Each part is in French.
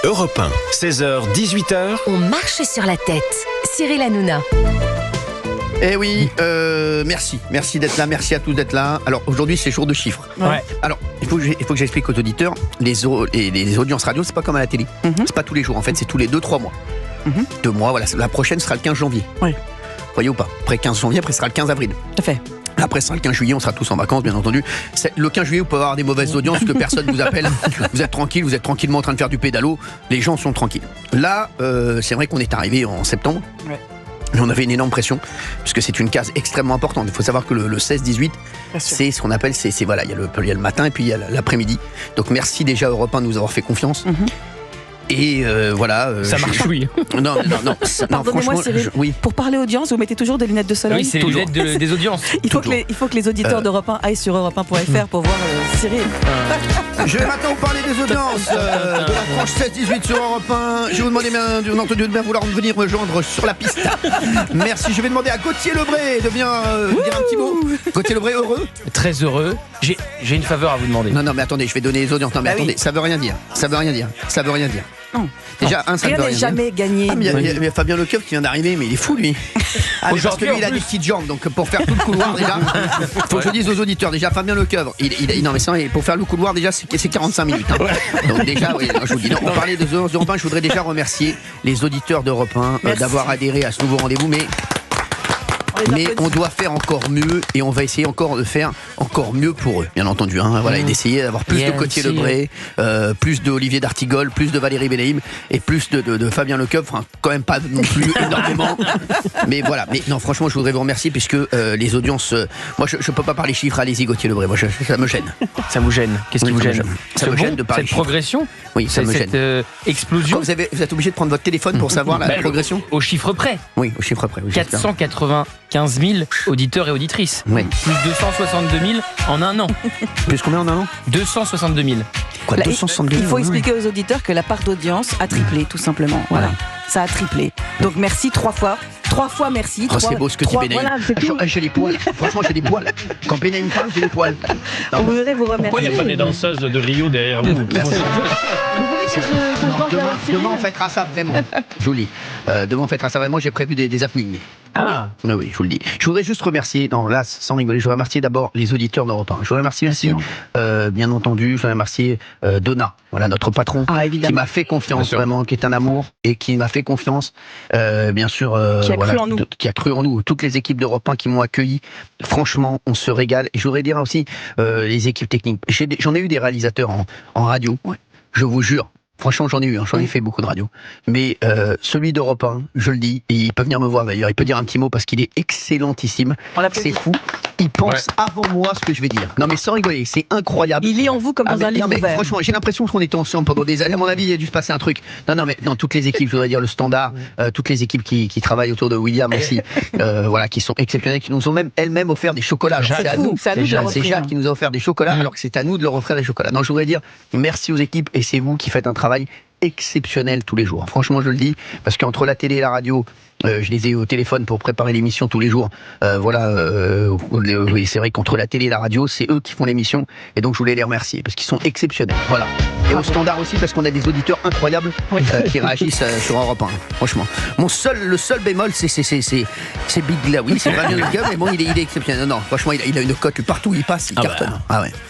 Europe 1, 16h, 18h. On marche sur la tête. Cyril Hanouna. Eh oui, merci d'être là, merci à tous d'être là. Alors aujourd'hui c'est jour de chiffres. Ouais. Alors il faut que j'explique aux auditeurs, les audiences radio c'est pas comme à la télé, c'est pas tous les jours en fait, c'est tous les 2-3 mois. 2 mois, voilà, la prochaine sera le 15 janvier. Oui. Voyez ou pas, après 15 janvier, après ce sera le 15 avril. Tout à fait. Après, ce sera le 15 juillet, on sera tous en vacances, bien entendu. Le 15 juillet, vous pouvez avoir des mauvaises audiences, que personne vous appelle. Vous êtes tranquillement en train de faire du pédalo. Les gens sont tranquilles. Là, c'est vrai qu'on est arrivé en septembre. Ouais. Et on avait une énorme pression, puisque c'est une case extrêmement importante. Il faut savoir que le 16-18, c'est ce qu'on appelle, voilà, il y a le matin et puis il y a l'après-midi. Donc merci déjà Europe 1 de nous avoir fait confiance. Et voilà. Ça marche, oui. Non. Pardonnez-moi, Cyril. Oui. Pour parler audience, vous mettez toujours des lunettes de soleil. Oui, c'est les lunettes des audiences. Il faut que les auditeurs d'Europe 1 aillent sur europe1.fr pour voir Cyril. Je vais maintenant vous parler des audiences de la tranche 16-18 sur Europe 1. Je vais vous demander bien entendu de bien vouloir venir me rejoindre sur la piste. Merci. Je vais demander à Gauthier Lebray de bien dire un petit mot. Gauthier Lebray, heureux? Très heureux. J'ai une faveur à vous demander. Non, mais attendez, je vais donner les audiences. Non, mais attendez, ça veut rien dire. Non. Déjà, ça Rien ne veut n'est rien jamais gagné. dire. Il y a Fabien Lecoeuvre qui vient d'arriver, mais il est fou, lui. Mais parce que lui, il a des petites jambes, donc pour faire tout le couloir, déjà, faut que je dise aux auditeurs, déjà, Fabien Lecoeuvre, non, mais ça, pour faire le couloir, déjà, c'est 45 minutes. Donc, déjà, oui, je vous dis, non, on parlait des audiences d'Europe 1, je voudrais déjà remercier les auditeurs d'Europe 1 d'avoir adhéré à ce nouveau rendez-vous, mais on doit faire encore mieux et on va essayer encore de faire encore mieux pour eux, bien entendu. Voilà, et d'essayer d'avoir plus de Gauthier Lebray, plus de Olivier d'Artigol, plus de Valérie Benaïm et plus de Fabien Lecoeuvre. Enfin, quand même pas non plus énormément. Mais voilà. Mais non, franchement, je voudrais vous remercier puisque les audiences. Moi, je peux pas parler chiffres. Allez-y, Gauthier Lebray. Moi, ça me gêne. Ça vous gêne? Qu'est-ce qui vous gêne? Ça me gêne de parler cette progression. Oui, ça me gêne. Cette explosion. Vous êtes obligé de prendre votre téléphone pour savoir la progression. Au chiffre près. Oui, au chiffre près. Oui, 495 000 auditeurs et auditrices. Oui. Plus 262 000 en un an. Plus combien en un an? 262 000. Quoi, 262 000? Il faut expliquer aux auditeurs que la part d'audience a triplé, tout simplement. Voilà. Ça a triplé. Donc merci 3 fois. 3 fois merci. C'est beau ce que dit Benaïm. Voilà, c'est tout. J'ai les poils. Franchement, j'ai des poils. Quand Benaïm parle, j'ai des poils. On voudrait vous remercier. Pourquoi il n'y a pas des danseuses de Rio derrière vous? Merci. Demain, on fêtera ça vraiment. Joli. Demain, on fêtera ça vraiment. J'ai prévu des happenings. Ah. Oui, je vous le dis. Je voudrais juste remercier, là, sans rigoler, je voudrais remercier d'abord les auditeurs d'Europe 1. Je voudrais remercier aussi, bien entendu, je voudrais remercier Donna, voilà, notre patron, qui m'a fait confiance, vraiment, qui est un amour, et qui m'a fait confiance, bien sûr, qui a cru en nous. Toutes les équipes d'Europe 1 qui m'ont accueilli. Franchement, on se régale. Et je voudrais dire aussi les équipes techniques. J'en ai eu des réalisateurs en radio. Ouais. Je vous jure. Franchement, j'en ai eu, j'en ai fait beaucoup de radio. Mais celui d'Europe 1, je le dis, et il peut venir me voir d'ailleurs, il peut dire un petit mot parce qu'il est excellentissime. C'est fou. Il pense avant moi ce que je vais dire. Non mais sans rigoler, c'est incroyable. Il lit en vous comme dans un livre ouvert. Franchement, j'ai l'impression qu'on était ensemble pendant des années. À mon avis, il a dû se passer un truc. Mais dans toutes les équipes, je voudrais dire le Standard, toutes les équipes qui travaillent autour de William aussi, voilà, qui sont exceptionnelles, qui nous ont même elles-mêmes offert des chocolats. C'est à nous. C'est Jacques qui nous a offert des chocolats, alors que c'est à nous de leur offrir des chocolats. Non, je voudrais dire merci aux équipes et c'est vous qui faites un travail exceptionnel tous les jours. Franchement, je le dis, parce qu'entre la télé et la radio, je les ai au téléphone pour préparer l'émission tous les jours. Oui, c'est vrai qu'entre la télé et la radio, c'est eux qui font l'émission, et donc je voulais les remercier parce qu'ils sont exceptionnels. Voilà. Et au Standard aussi parce qu'on a des auditeurs incroyables qui réagissent sur Europe 1. Franchement, le seul bémol, c'est Big là. Oui, c'est pas bien le gars, mais bon, il est exceptionnel. Non, franchement, il a une cote partout où il passe, il cartonne.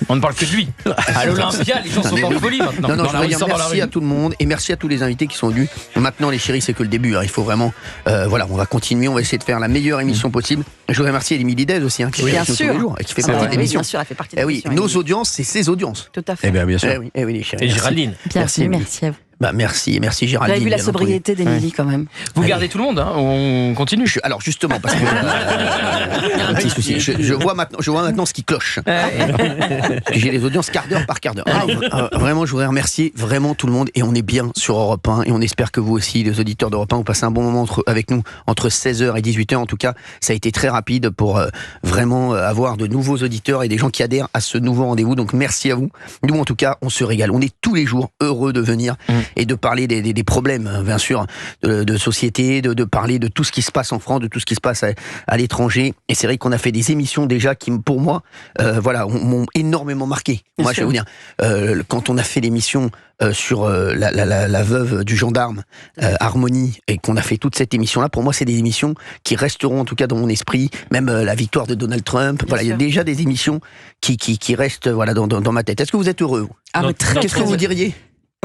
On ne parle que de lui. À l'Olympia, les gens sont en folie maintenant. Non, je voudrais dire merci à tout le monde et merci à tous les invités qui sont venus. Maintenant, les chéris, c'est que le début. Il faut vraiment, on va continuer, on va essayer de faire la meilleure émission possible. Je voudrais remercier Émilie Dez aussi, qui fait partie tous les jours et qui fait partie de l'émission. Bien sûr, elle fait partie de l'émission. Nos audiences, c'est ses audiences. Tout à fait. Eh bien, bien sûr. Eh oui, les chéris. Et Géraldine. Merci à vous. Merci Géraldine. Vous avez vu la sobriété d'Émilie quand même. Vous gardez tout le monde, on continue. Alors justement, parce que il y a un petit souci. Je vois maintenant ce qui cloche. J'ai les audiences quart d'heure par quart d'heure. Vraiment, je voudrais remercier vraiment tout le monde et on est bien sur Europe 1 et on espère que vous aussi, les auditeurs d'Europe 1, vous passez un bon moment avec nous entre 16h et 18h. En tout cas, ça a été très rapide pour vraiment avoir de nouveaux auditeurs et des gens qui adhèrent à ce nouveau rendez-vous. Donc merci à vous. Nous, en tout cas, on se régale. On est tous les jours heureux de venir et de parler des problèmes, bien sûr, de société, de parler de tout ce qui se passe en France, de tout ce qui se passe à l'étranger. Et c'est vrai qu'on a fait des émissions déjà qui, pour moi, m'ont énormément marqué. Moi, je vais vous dire, quand on a fait l'émission sur la veuve du gendarme, Harmonie, et qu'on a fait toute cette émission-là, pour moi, c'est des émissions qui resteront en tout cas dans mon esprit, même la victoire de Donald Trump. Voilà, il y a déjà des émissions qui restent dans ma tête. Est-ce que vous êtes heureux? Qu'est-ce que vous diriez?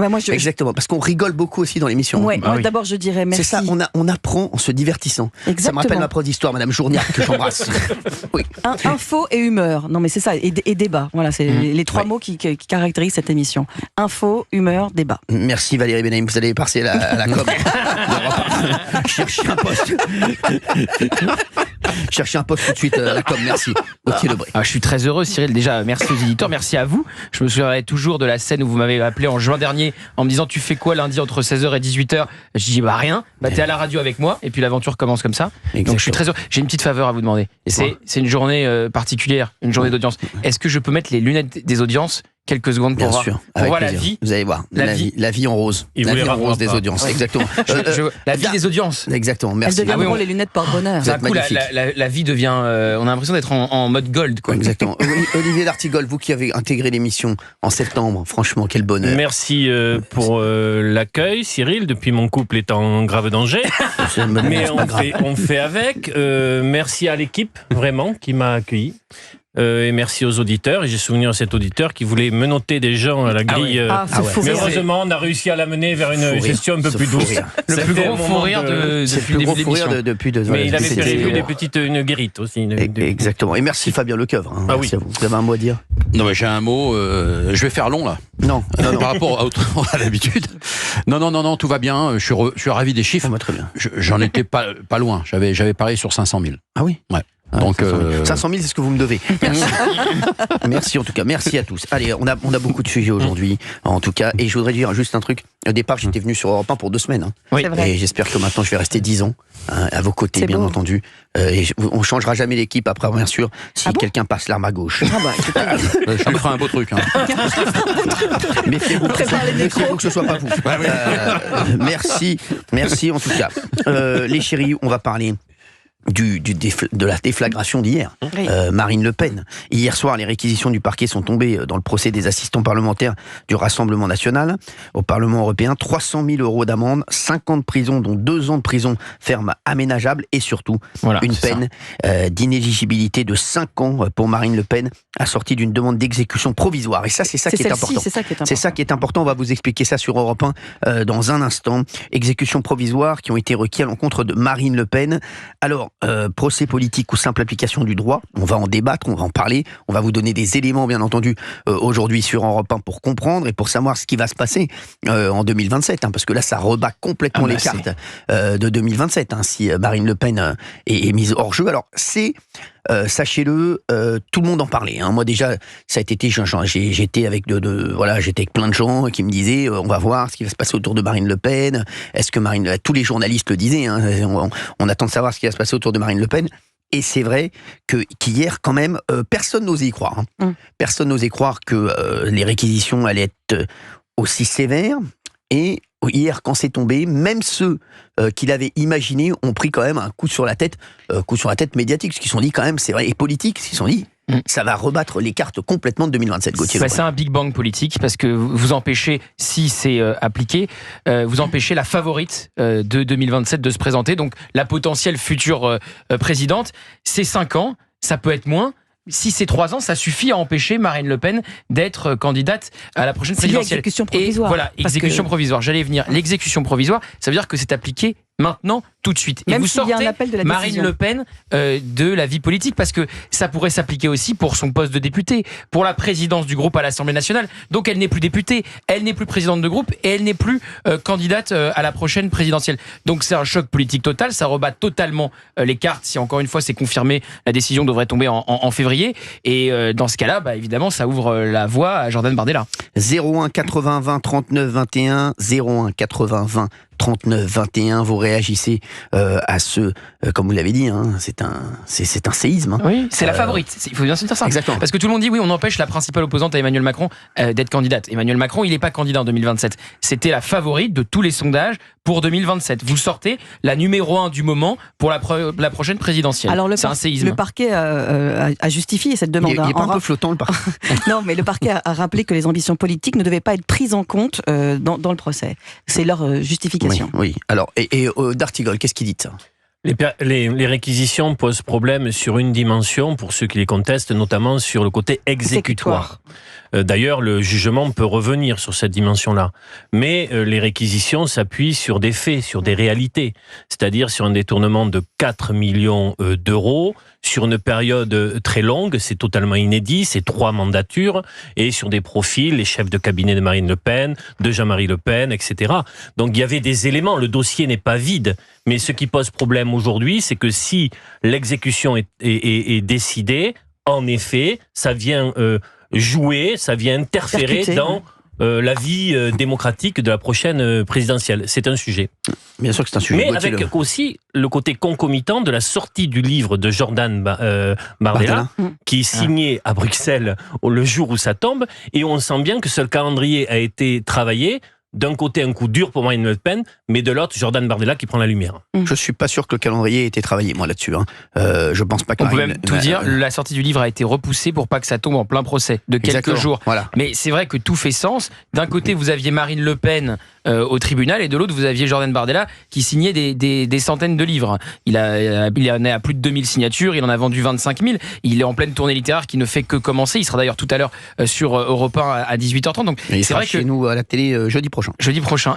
Moi, Exactement, parce qu'on rigole beaucoup aussi dans l'émission. Ouais, d'abord, je dirais merci. C'est ça, on apprend en se divertissant. Exactement. Ça me rappelle ma prof d'histoire, Madame Journiac, que j'embrasse. Oui. Info et humeur. Non, mais c'est ça, et débat. Voilà, c'est les trois mots qui caractérisent cette émission. Info, humeur, débat. Merci Valérie Benaïm, vous allez passer à la com. Cherchez un poste. Cherchez un poste tout de suite à la com, merci. Gauthier Lebray. Je suis très heureux, Cyril. Déjà, merci aux éditeurs, merci à vous. Je me souviendrai toujours de la scène où vous m'avez appelé en juin dernier en me disant tu fais quoi lundi entre 16h et 18h. Je dis rien, t'es à la radio avec moi et puis l'aventure commence comme ça. Exactement. Donc je suis très heureux. J'ai une petite faveur à vous demander. Et c'est une journée particulière, une journée d'audience. Est-ce que je peux mettre les lunettes des audiences quelques secondes pour voir la vie? Vous allez voir, la vie en rose. La vie en rose des audiences, exactement. La vie des audiences. Exactement, merci. Elles deviendront les lunettes porte-bonheur. D'un coup, la vie devient... on a l'impression d'être en mode gold, quoi. Exactement. Olivier D'Artigol, vous qui avez intégré l'émission en septembre, franchement, quel bonheur. Merci pour l'accueil, Cyril, depuis mon couple est en grave danger. Mais on fait avec. Merci à l'équipe, vraiment, qui m'a accueilli. Et merci aux auditeurs. Et j'ai souvenir à cet auditeur qui voulait menotter des gens à la grille. Mais heureusement, on a réussi à l'amener vers une gestion un peu plus douce. Le plus gros fou rire depuis le début de l'émission. Mais il avait prévu une guérite aussi. Exactement. Et merci Fabien Lecoeuvre. Merci à vous. Vous avez un mot à dire? Non, mais j'ai un mot. Je vais faire long là. Non. Par rapport à l'habitude. Non, tout va bien. Je suis ravi des chiffres. Très bien. J'en étais pas loin. J'avais parié sur 500 000. Ah oui. Ouais. Donc 500 000, c'est ce que vous me devez. Merci. Merci en tout cas, merci à tous. Allez, on a beaucoup de sujets aujourd'hui, en tout cas, et je voudrais dire juste un truc. Au départ, j'étais venu sur Europe 1 pour 2 semaines. Oui. Et j'espère que maintenant, je vais rester 10 ans à vos côtés, c'est bien beau. entendu. Et on changera jamais l'équipe après, bien sûr, si quelqu'un passe l'arme à gauche. je me ferai un beau truc. Méfiez-vous que ce soit pas vous. Merci en tout cas. Les chéris, on va parler de la déflagration d'hier. Oui. Marine Le Pen. Hier soir, les réquisitions du parquet sont tombées dans le procès des assistants parlementaires du Rassemblement national au Parlement européen. 300 000 euros d'amende, 5 ans de prison, dont 2 ans de prison ferme aménageable et surtout une peine d'inéligibilité de 5 ans pour Marine Le Pen, assortie d'une demande d'exécution provisoire. Et ça, c'est ça qui est important. C'est ça qui est important. On va vous expliquer ça sur Europe 1 dans un instant. Exécution provisoire qui ont été requis à l'encontre de Marine Le Pen. Alors, procès politique ou simple application du droit, on va en débattre, on va en parler, on va vous donner des éléments bien entendu aujourd'hui sur Europe 1 pour comprendre et pour savoir ce qui va se passer en 2027, parce que là ça rebat complètement les cartes de 2027 si Marine Le Pen est mise hors jeu. Alors c'est sachez-le, tout le monde en parlait. Moi déjà, cet été, j'étais avec j'étais avec plein de gens qui me disaient on va voir ce qui va se passer autour de Marine Le Pen. Est-ce que tous les journalistes le disaient. On attend de savoir ce qui va se passer autour de Marine Le Pen. Et c'est vrai qu'hier, quand même, personne n'osait y croire. Personne n'osait croire que les réquisitions allaient être aussi sévères. Et hier, quand c'est tombé, même ceux qui l'avaient imaginé ont pris quand même un coup sur la tête médiatique, ce qu'ils se sont dit quand même, c'est vrai, et politique, ce qu'ils se sont dit, ça va rebattre les cartes complètement de 2027, Gauthier. C'est un big bang politique, parce que vous empêchez, si c'est appliqué, vous empêchez la favorite de 2027 de se présenter, donc la potentielle future présidente. C'est 5 ans, ça peut être moins. Si c'est 3 ans, ça suffit à empêcher Marine Le Pen d'être candidate à la prochaine présidentielle. Exécution provisoire. Et voilà, exécution provisoire. J'allais venir. L'exécution provisoire, ça veut dire que c'est appliqué maintenant, tout de suite. Même et vous s'il y a un appel de la Marine décision. Le Pen de la vie politique, parce que ça pourrait s'appliquer aussi pour son poste de députée, pour la présidence du groupe à l'Assemblée nationale. Donc elle n'est plus députée, elle n'est plus présidente de groupe et elle n'est plus candidate à la prochaine présidentielle. Donc c'est un choc politique total, ça rebat totalement les cartes. Si encore une fois c'est confirmé, la décision devrait tomber en février. Et dans ce cas-là, évidemment, ça ouvre la voie à Jordan Bardella. 01 80 20 39 21, 01 80 20 39 21, vos réactions réagissez à ce, comme vous l'avez dit, hein, c'est un séisme. Hein. Oui, c'est la favorite. Il faut bien se dire ça. Exactement. Parce que tout le monde dit oui, on empêche la principale opposante à Emmanuel Macron d'être candidate. Emmanuel Macron, il n'est pas candidat en 2027. C'était la favorite de tous les sondages pour 2027. Vous sortez la numéro 1 du moment pour la prochaine présidentielle. Alors c'est un séisme. Le parquet a justifié cette demande. Il n'est pas un peu flottant, le parquet. Non, mais le parquet a rappelé que les ambitions politiques ne devaient pas être prises en compte dans le procès. C'est leur justification. Oui. Alors, et D'Artigol, qu'est-ce qu'il dit de ça ? Les réquisitions posent problème sur une dimension pour ceux qui les contestent, notamment sur le côté exécutoire. D'ailleurs, le jugement peut revenir sur cette dimension-là. Mais les réquisitions s'appuient sur des faits, sur des réalités. C'est-à-dire sur un détournement de 4 millions d'euros, sur une période très longue, c'est totalement inédit, c'est 3 mandatures, et sur des profils, les chefs de cabinet de Marine Le Pen, de Jean-Marie Le Pen, etc. Donc il y avait des éléments, le dossier n'est pas vide. Mais ce qui pose problème aujourd'hui, c'est que si l'exécution est décidée, en effet, ça vient jouer, ça vient interférer dans la vie démocratique de la prochaine présidentielle. C'est un sujet. Bien sûr que c'est un sujet. Mais avec aussi le côté concomitant de la sortie du livre de Jordan Bardella, qui est signé à Bruxelles le jour où ça tombe, et on sent bien que ce calendrier a été travaillé. D'un côté, un coup dur pour Marine Le Pen, mais de l'autre, Jordan Bardella qui prend la lumière. Je suis pas sûr que le calendrier ait été travaillé, moi, là-dessus. Hein. Je pense pas que... On peut même tout dire, la sortie du livre a été repoussée pour pas que ça tombe en plein procès de quelques jours. Voilà. Mais c'est vrai que tout fait sens. D'un côté, vous aviez Marine Le Pen au tribunal, et de l'autre, vous aviez Jordan Bardella qui signait des centaines de livres. Il en est à plus de 2000 signatures, il en a vendu 25 000. Il est en pleine tournée littéraire qui ne fait que commencer. Il sera d'ailleurs tout à l'heure sur Europe 1 à 18h30. Donc, il sera chez nous à la télé jeudi prochain.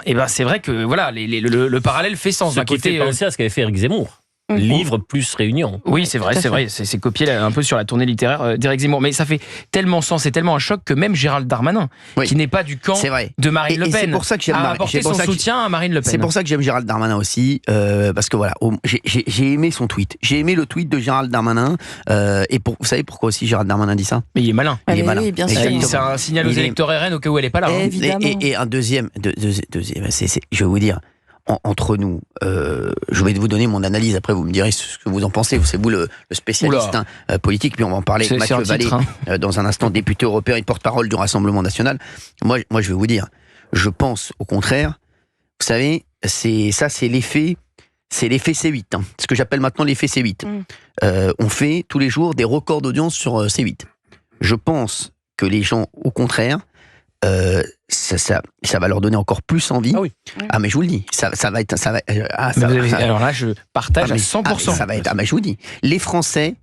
Et ben c'est vrai que voilà, le parallèle fait sens. Ce qui fait penser à ce qu'avait fait Éric Zemmour. Livre plus réunion. Oui, c'est vrai. C'est copié un peu sur la tournée littéraire d'Éric Zemmour. Mais ça fait tellement sens, c'est tellement un choc que même Gérald Darmanin, qui n'est pas du camp de Marine Le Pen, c'est pour ça que a apporté son soutien à Marine Le Pen. C'est pour ça que j'aime Gérald Darmanin aussi, parce que voilà, j'ai aimé son tweet. J'ai aimé le tweet de Gérald Darmanin. Vous savez pourquoi aussi Gérald Darmanin dit ça ? Mais il est malin. Il est malin. Oui, bien sûr. C'est un signal aux électeurs RN au cas où elle n'est pas là. Évidemment. Et un deuxième, je vais vous dire. Entre nous, je vais vous donner mon analyse, après vous me direz ce que vous en pensez, c'est vous le spécialiste politique, puis on va en parler avec Mathieu Vallée, dans un instant, député européen et porte-parole du Rassemblement National. Moi je vais vous dire, je pense au contraire, vous savez, c'est l'effet C8, hein, ce que j'appelle maintenant l'effet C8. On fait tous les jours des records d'audience sur C8. Je pense que les gens, au contraire, ça va leur donner encore plus envie. Ah oui. Ah mais je vous le dis, alors là je partage à 100%. Ça va être. Ah mais je vous dis, les Français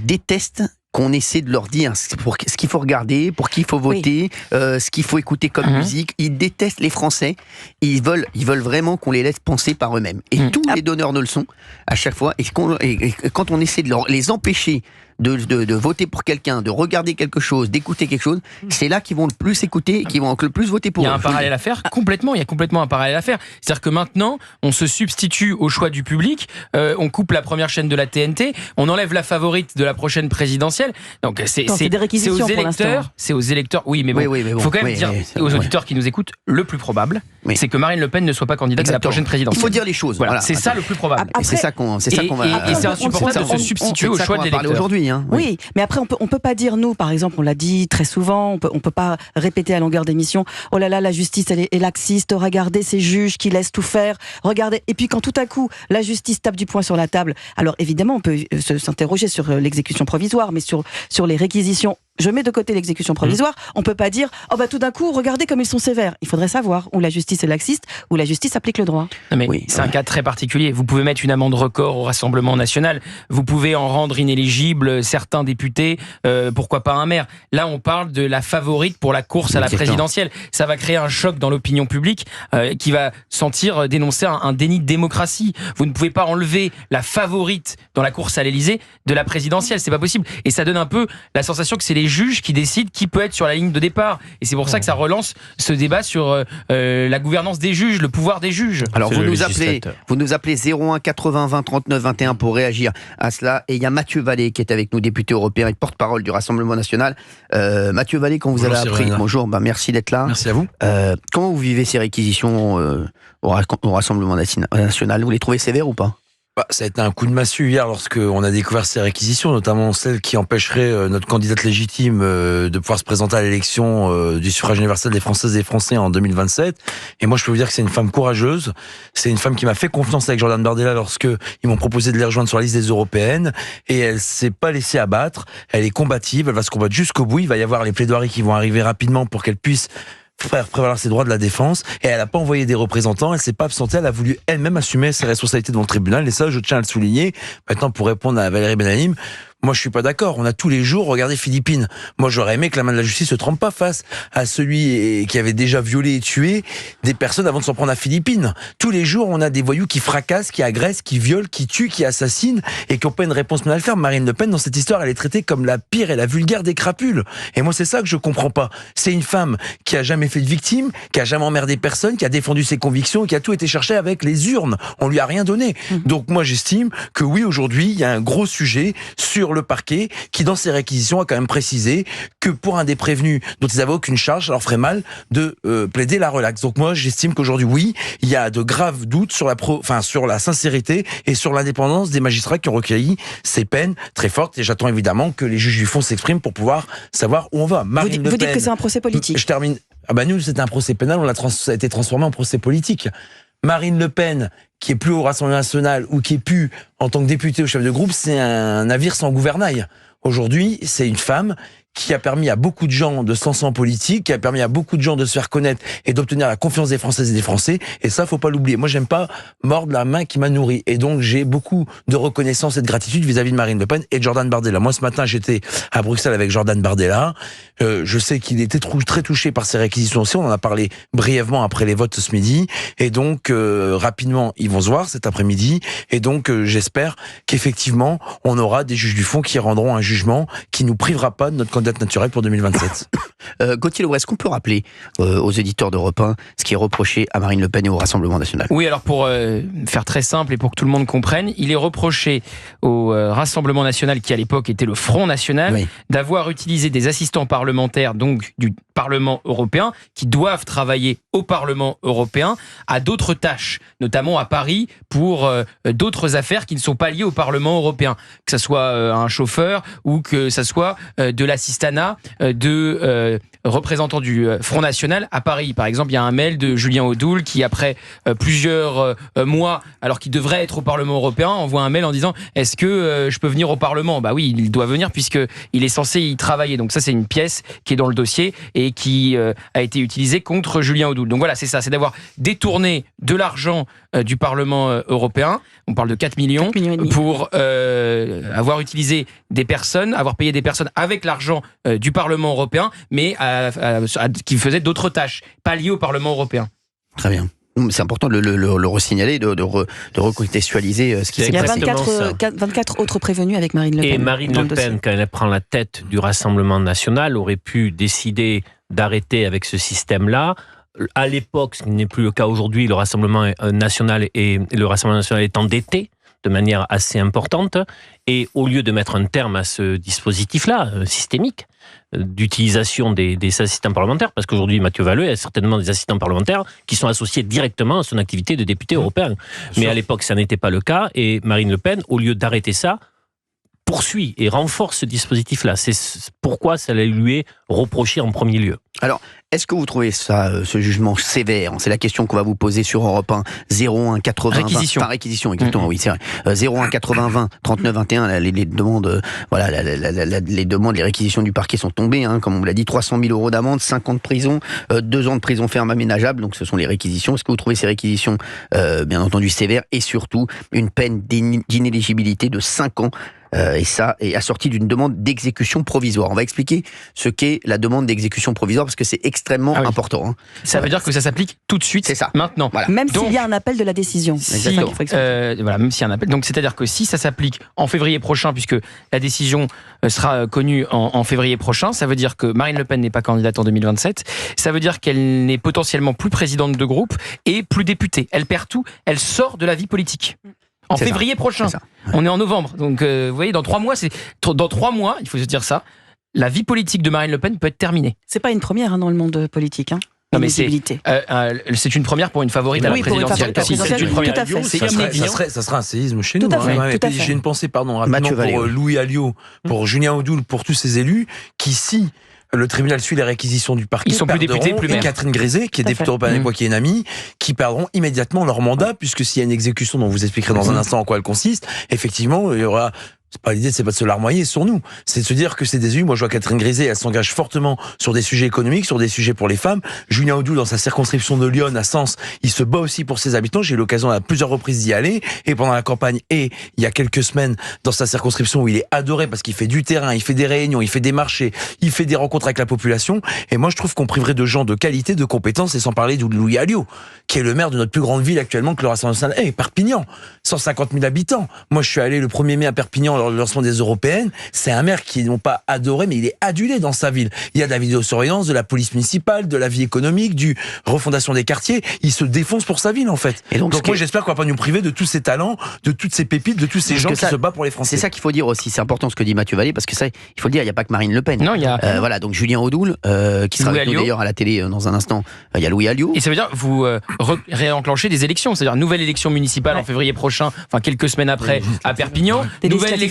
détestent qu'on essaie de leur dire ce qu'il faut regarder, pour qui il faut voter, ce qu'il faut écouter comme musique. Ils détestent les Français. Ils veulent vraiment qu'on les laisse penser par eux-mêmes. Et tous les donneurs de leçons à chaque fois. Et quand on essaie de les empêcher de voter pour quelqu'un, de regarder quelque chose, d'écouter quelque chose, c'est là qu'ils vont le plus écouter, qu'ils vont le plus voter pour eux. Il y a un parallèle à faire, complètement, il y a complètement un parallèle à faire. C'est-à-dire que maintenant, on se substitue au choix du public, on coupe la première chaîne de la TNT, on enlève la favorite de la prochaine présidentielle. Donc c'est aux électeurs, oui, mais bon, faut quand même dire aux auditeurs qui nous écoutent, le plus probable, c'est que Marine Le Pen ne soit pas candidate à la prochaine présidentielle. Il faut dire les choses. Voilà, c'est ça le plus probable. C'est ça qu'on va. Et c'est insupportable de se substituer au choix de l'électeur. Aujourd'hui. Oui, mais après on peut pas dire, nous par exemple, on l'a dit très souvent, on peut pas répéter à longueur d'émission, oh là là, la justice elle est laxiste, regardez ces juges qui laissent tout faire, regardez, et puis quand tout à coup la justice tape du poing sur la table, alors évidemment on peut s'interroger sur l'exécution provisoire, mais sur les réquisitions, je mets de côté l'exécution provisoire, on peut pas dire, oh bah tout d'un coup, regardez comme ils sont sévères. Il faudrait savoir où la justice est laxiste, où la justice applique le droit. Non mais c'est un cas très particulier. Vous pouvez mettre une amende record au Rassemblement National, vous pouvez en rendre inéligibles certains députés, pourquoi pas un maire. Là, on parle de la favorite pour la course à la présidentielle. Ça va créer un choc dans l'opinion publique qui va sentir dénoncer un déni de démocratie. Vous ne pouvez pas enlever la favorite dans la course à l'Élysée de la présidentielle, c'est pas possible. Et ça donne un peu la sensation que c'est les les juges qui décident qui peut être sur la ligne de départ. Et c'est pour ça que ça relance ce débat sur la gouvernance des juges, le pouvoir des juges. Alors vous nous appelez 01 80 20 39 21 pour réagir à cela. Et il y a Mathieu Vallée qui est avec nous, député européen et porte-parole du Rassemblement national. Mathieu Vallée, quand vous avez appris, bonjour, merci d'être là. Merci à vous. Comment vous vivez ces réquisitions au Rassemblement national? Vous les trouvez sévères ou pas? Ça a été un coup de massue hier lorsqu'on a découvert ces réquisitions, notamment celles qui empêcheraient notre candidate légitime de pouvoir se présenter à l'élection du suffrage universel des Françaises et des Français en 2027. Et moi, je peux vous dire que c'est une femme courageuse. C'est une femme qui m'a fait confiance avec Jordan Bardella lorsqu'ils m'ont proposé de les rejoindre sur la liste des européennes. Et elle s'est pas laissée abattre. Elle est combative. Elle va se combattre jusqu'au bout. Il va y avoir les plaidoiries qui vont arriver rapidement pour qu'elle puisse faire prévaloir ses droits de la défense, et elle n'a pas envoyé des représentants, elle s'est pas absentée, elle a voulu elle-même assumer ses responsabilités devant le tribunal, et ça, je tiens à le souligner. Maintenant, pour répondre à Valérie Benahim, moi, je suis pas d'accord. On a tous les jours regardé Philippines. Moi, j'aurais aimé que la main de la justice se trempe pas face à celui qui avait déjà violé et tué des personnes avant de s'en prendre à Philippines. Tous les jours, on a des voyous qui fracassent, qui agressent, qui violent, qui tuent, qui assassinent et qui n'ont pas une réponse pénale ferme. Marine Le Pen, dans cette histoire, elle est traitée comme la pire et la vulgaire des crapules. Et moi, c'est ça que je comprends pas. C'est une femme qui a jamais fait de victime, qui a jamais emmerdé personne, qui a défendu ses convictions, qui a tout été cherché avec les urnes. On lui a rien donné. Donc, moi, j'estime que oui, aujourd'hui, il y a un gros sujet sur le parquet qui, dans ses réquisitions, a quand même précisé que pour un des prévenus dont ils n'avaient aucune charge, ça leur ferait mal de plaider la relaxe. Donc moi, j'estime qu'aujourd'hui, oui, il y a de graves doutes sur la sincérité et sur l'indépendance des magistrats qui ont recueilli ces peines très fortes. Et j'attends évidemment que les juges du fond s'expriment pour pouvoir savoir où on va. Vous dites que c'est un procès politique. Je termine. Nous, c'était un procès pénal, ça a été transformé en procès politique. Marine Le Pen, qui est plus au Rassemblement national ou qui est plus en tant que députée ou chef de groupe, c'est un navire sans gouvernail. Aujourd'hui, c'est une femme qui a permis à beaucoup de gens de se lancer en politique, qui a permis à beaucoup de gens de se faire connaître et d'obtenir la confiance des Françaises et des Français. Et ça, faut pas l'oublier. Moi, j'aime pas mordre la main qui m'a nourri. Et donc, j'ai beaucoup de reconnaissance et de gratitude vis-à-vis de Marine Le Pen et de Jordan Bardella. Moi, ce matin, j'étais à Bruxelles avec Jordan Bardella. Je sais qu'il était très touché par ces réquisitions aussi. On en a parlé brièvement après les votes ce midi. Et donc, rapidement, ils vont se voir cet après-midi. Et donc, j'espère qu'effectivement, on aura des juges du fond qui rendront un jugement qui nous privera pas de notre candidate naturelle pour 2027. Gauthier Lebret, est-ce qu'on peut rappeler aux éditeurs d'Europe 1 ce qui est reproché à Marine Le Pen et au Rassemblement national? Oui, alors pour faire très simple et pour que tout le monde comprenne, il est reproché au Rassemblement national, qui à l'époque était le Front national, d'avoir utilisé des assistants parlementaires, donc du Parlement européen, qui doivent travailler au Parlement européen, à d'autres tâches, notamment à Paris, pour d'autres affaires qui ne sont pas liées au Parlement européen. Que ce soit un chauffeur ou que ce soit de l'assistanat de représentants du Front National à Paris. Par exemple, il y a un mail de Julien Audoul qui, après plusieurs mois, alors qu'il devrait être au Parlement européen, envoie un mail en disant « Est-ce que je peux venir au Parlement ?» Bah oui, il doit venir puisqu'il est censé y travailler. Donc ça, c'est une pièce qui est dans le dossier et qui a été utilisée contre Julien Audoul. Donc voilà, c'est ça, c'est d'avoir détourné de l'argent du Parlement européen. On parle de 4 millions pour avoir utilisé des personnes, avoir payé des personnes avec l'argent du Parlement européen, mais qui faisaient d'autres tâches, pas liées au Parlement européen. Très bien. C'est important de le resignaler, de recontextualiser ce qui s'est passé. Il y a 24 autres prévenus avec Marine Le Pen. Et Marine Le Pen, quand elle prend la tête du Rassemblement national, aurait pu décider d'arrêter avec ce système-là. À l'époque, ce qui n'est plus le cas aujourd'hui, le Rassemblement national est endetté de manière assez importante. Et au lieu de mettre un terme à ce dispositif-là, systémique, d'utilisation des assistants parlementaires, parce qu'aujourd'hui, Mathieu Vallée a certainement des assistants parlementaires qui sont associés directement à son activité de député européen. Mais à l'époque, ça n'était pas le cas. Et Marine Le Pen, au lieu d'arrêter ça, poursuit et renforce ce dispositif-là. C'est pourquoi ça lui est reproché en premier lieu. Alors, est-ce que vous trouvez ça, ce jugement sévère? C'est la question qu'on va vous poser sur Europe 1. 01 80 réquisition. 20. Par réquisition, exactement, oui, c'est vrai. 01 80 20 39 21, les demandes, les demandes, les réquisitions du parquet sont tombées, hein, comme on l'a dit, 300 000 euros d'amende, 5 ans de prison, 2 ans de prison ferme aménageable, donc ce sont les réquisitions. Est-ce que vous trouvez ces réquisitions, bien entendu, sévères et surtout une peine d'inéligibilité de 5 ans et ça est assorti d'une demande d'exécution provisoire. On va expliquer ce qu'est la demande d'exécution provisoire parce que c'est extrêmement important. Ça veut dire que ça s'applique tout de suite, c'est ça. Maintenant. Voilà. Même s'il y a un appel de la décision. Voilà, même s'il y a un appel. Donc c'est-à-dire que si ça s'applique en février prochain, puisque la décision sera connue en février prochain, ça veut dire que Marine Le Pen n'est pas candidate en 2027. Ça veut dire qu'elle n'est potentiellement plus présidente de groupe et plus députée. Elle perd tout. Elle sort de la vie politique. En février prochain. On est en novembre. Donc, vous voyez, dans 3 mois, il faut se dire ça, la vie politique de Marine Le Pen peut être terminée. C'est pas une première dans le monde politique. Non, mais c'est une première pour une favorite à la présidentielle. C'est une première. Tout à fait. Ça sera un séisme chez nous. J'ai une pensée, rapidement pour Louis Alliot, pour Julien Audoul, pour tous ces élus qui, si le tribunal suit les réquisitions du parquet, ils sont plus députés, plus maires. Et Catherine Grisé, qui est députée européenne qui est une amie, qui perdront immédiatement leur mandat, puisque s'il y a une exécution dont vous expliquerez dans un instant en quoi elle consiste, effectivement, il y aura... C'est pas l'idée, c'est pas de se larmoyer sur nous. C'est de se dire que c'est des élus. Moi, je vois Catherine Grisé, elle s'engage fortement sur des sujets économiques, sur des sujets pour les femmes. Julien Audoul, dans sa circonscription de Lyon, à Sens, il se bat aussi pour ses habitants. J'ai eu l'occasion à plusieurs reprises d'y aller. Et pendant la campagne, et il y a quelques semaines, dans sa circonscription où il est adoré parce qu'il fait du terrain, il fait des réunions, il fait des marchés, il fait des rencontres avec la population. Et moi, je trouve qu'on priverait de gens de qualité, de compétences, et sans parler de Louis Alliot, qui est le maire de notre plus grande ville actuellement, que le Rassemblement national. Perpignan, 150 000 habitants. Moi, je suis allé le 1er mai à Perpignan, lors du lancement des européennes. C'est un maire qui n'ont pas adoré, mais il est adulé dans sa ville. Il y a de la vidéosurveillance, de la police municipale, de la vie économique, du refondation des quartiers. Il se défonce pour sa ville, en fait. Et donc moi, j'espère qu'on va pas nous priver de tous ces talents, de toutes ces pépites, de tous ces gens qui se battent pour les Français. C'est ça qu'il faut dire aussi. C'est important ce que dit Mathieu Vallée, parce que ça, il faut le dire, il n'y a pas que Marine Le Pen. Non, il y a. Voilà, donc Julien Audoul, qui sera avec nous d'ailleurs à la télé dans un instant. Il y a Louis Alliot. Et ça veut dire vous réenclenchez des élections, c'est-à-dire nouvelle élection municipale en février prochain, enfin quelques semaines après à Perpignan, nouvelle élection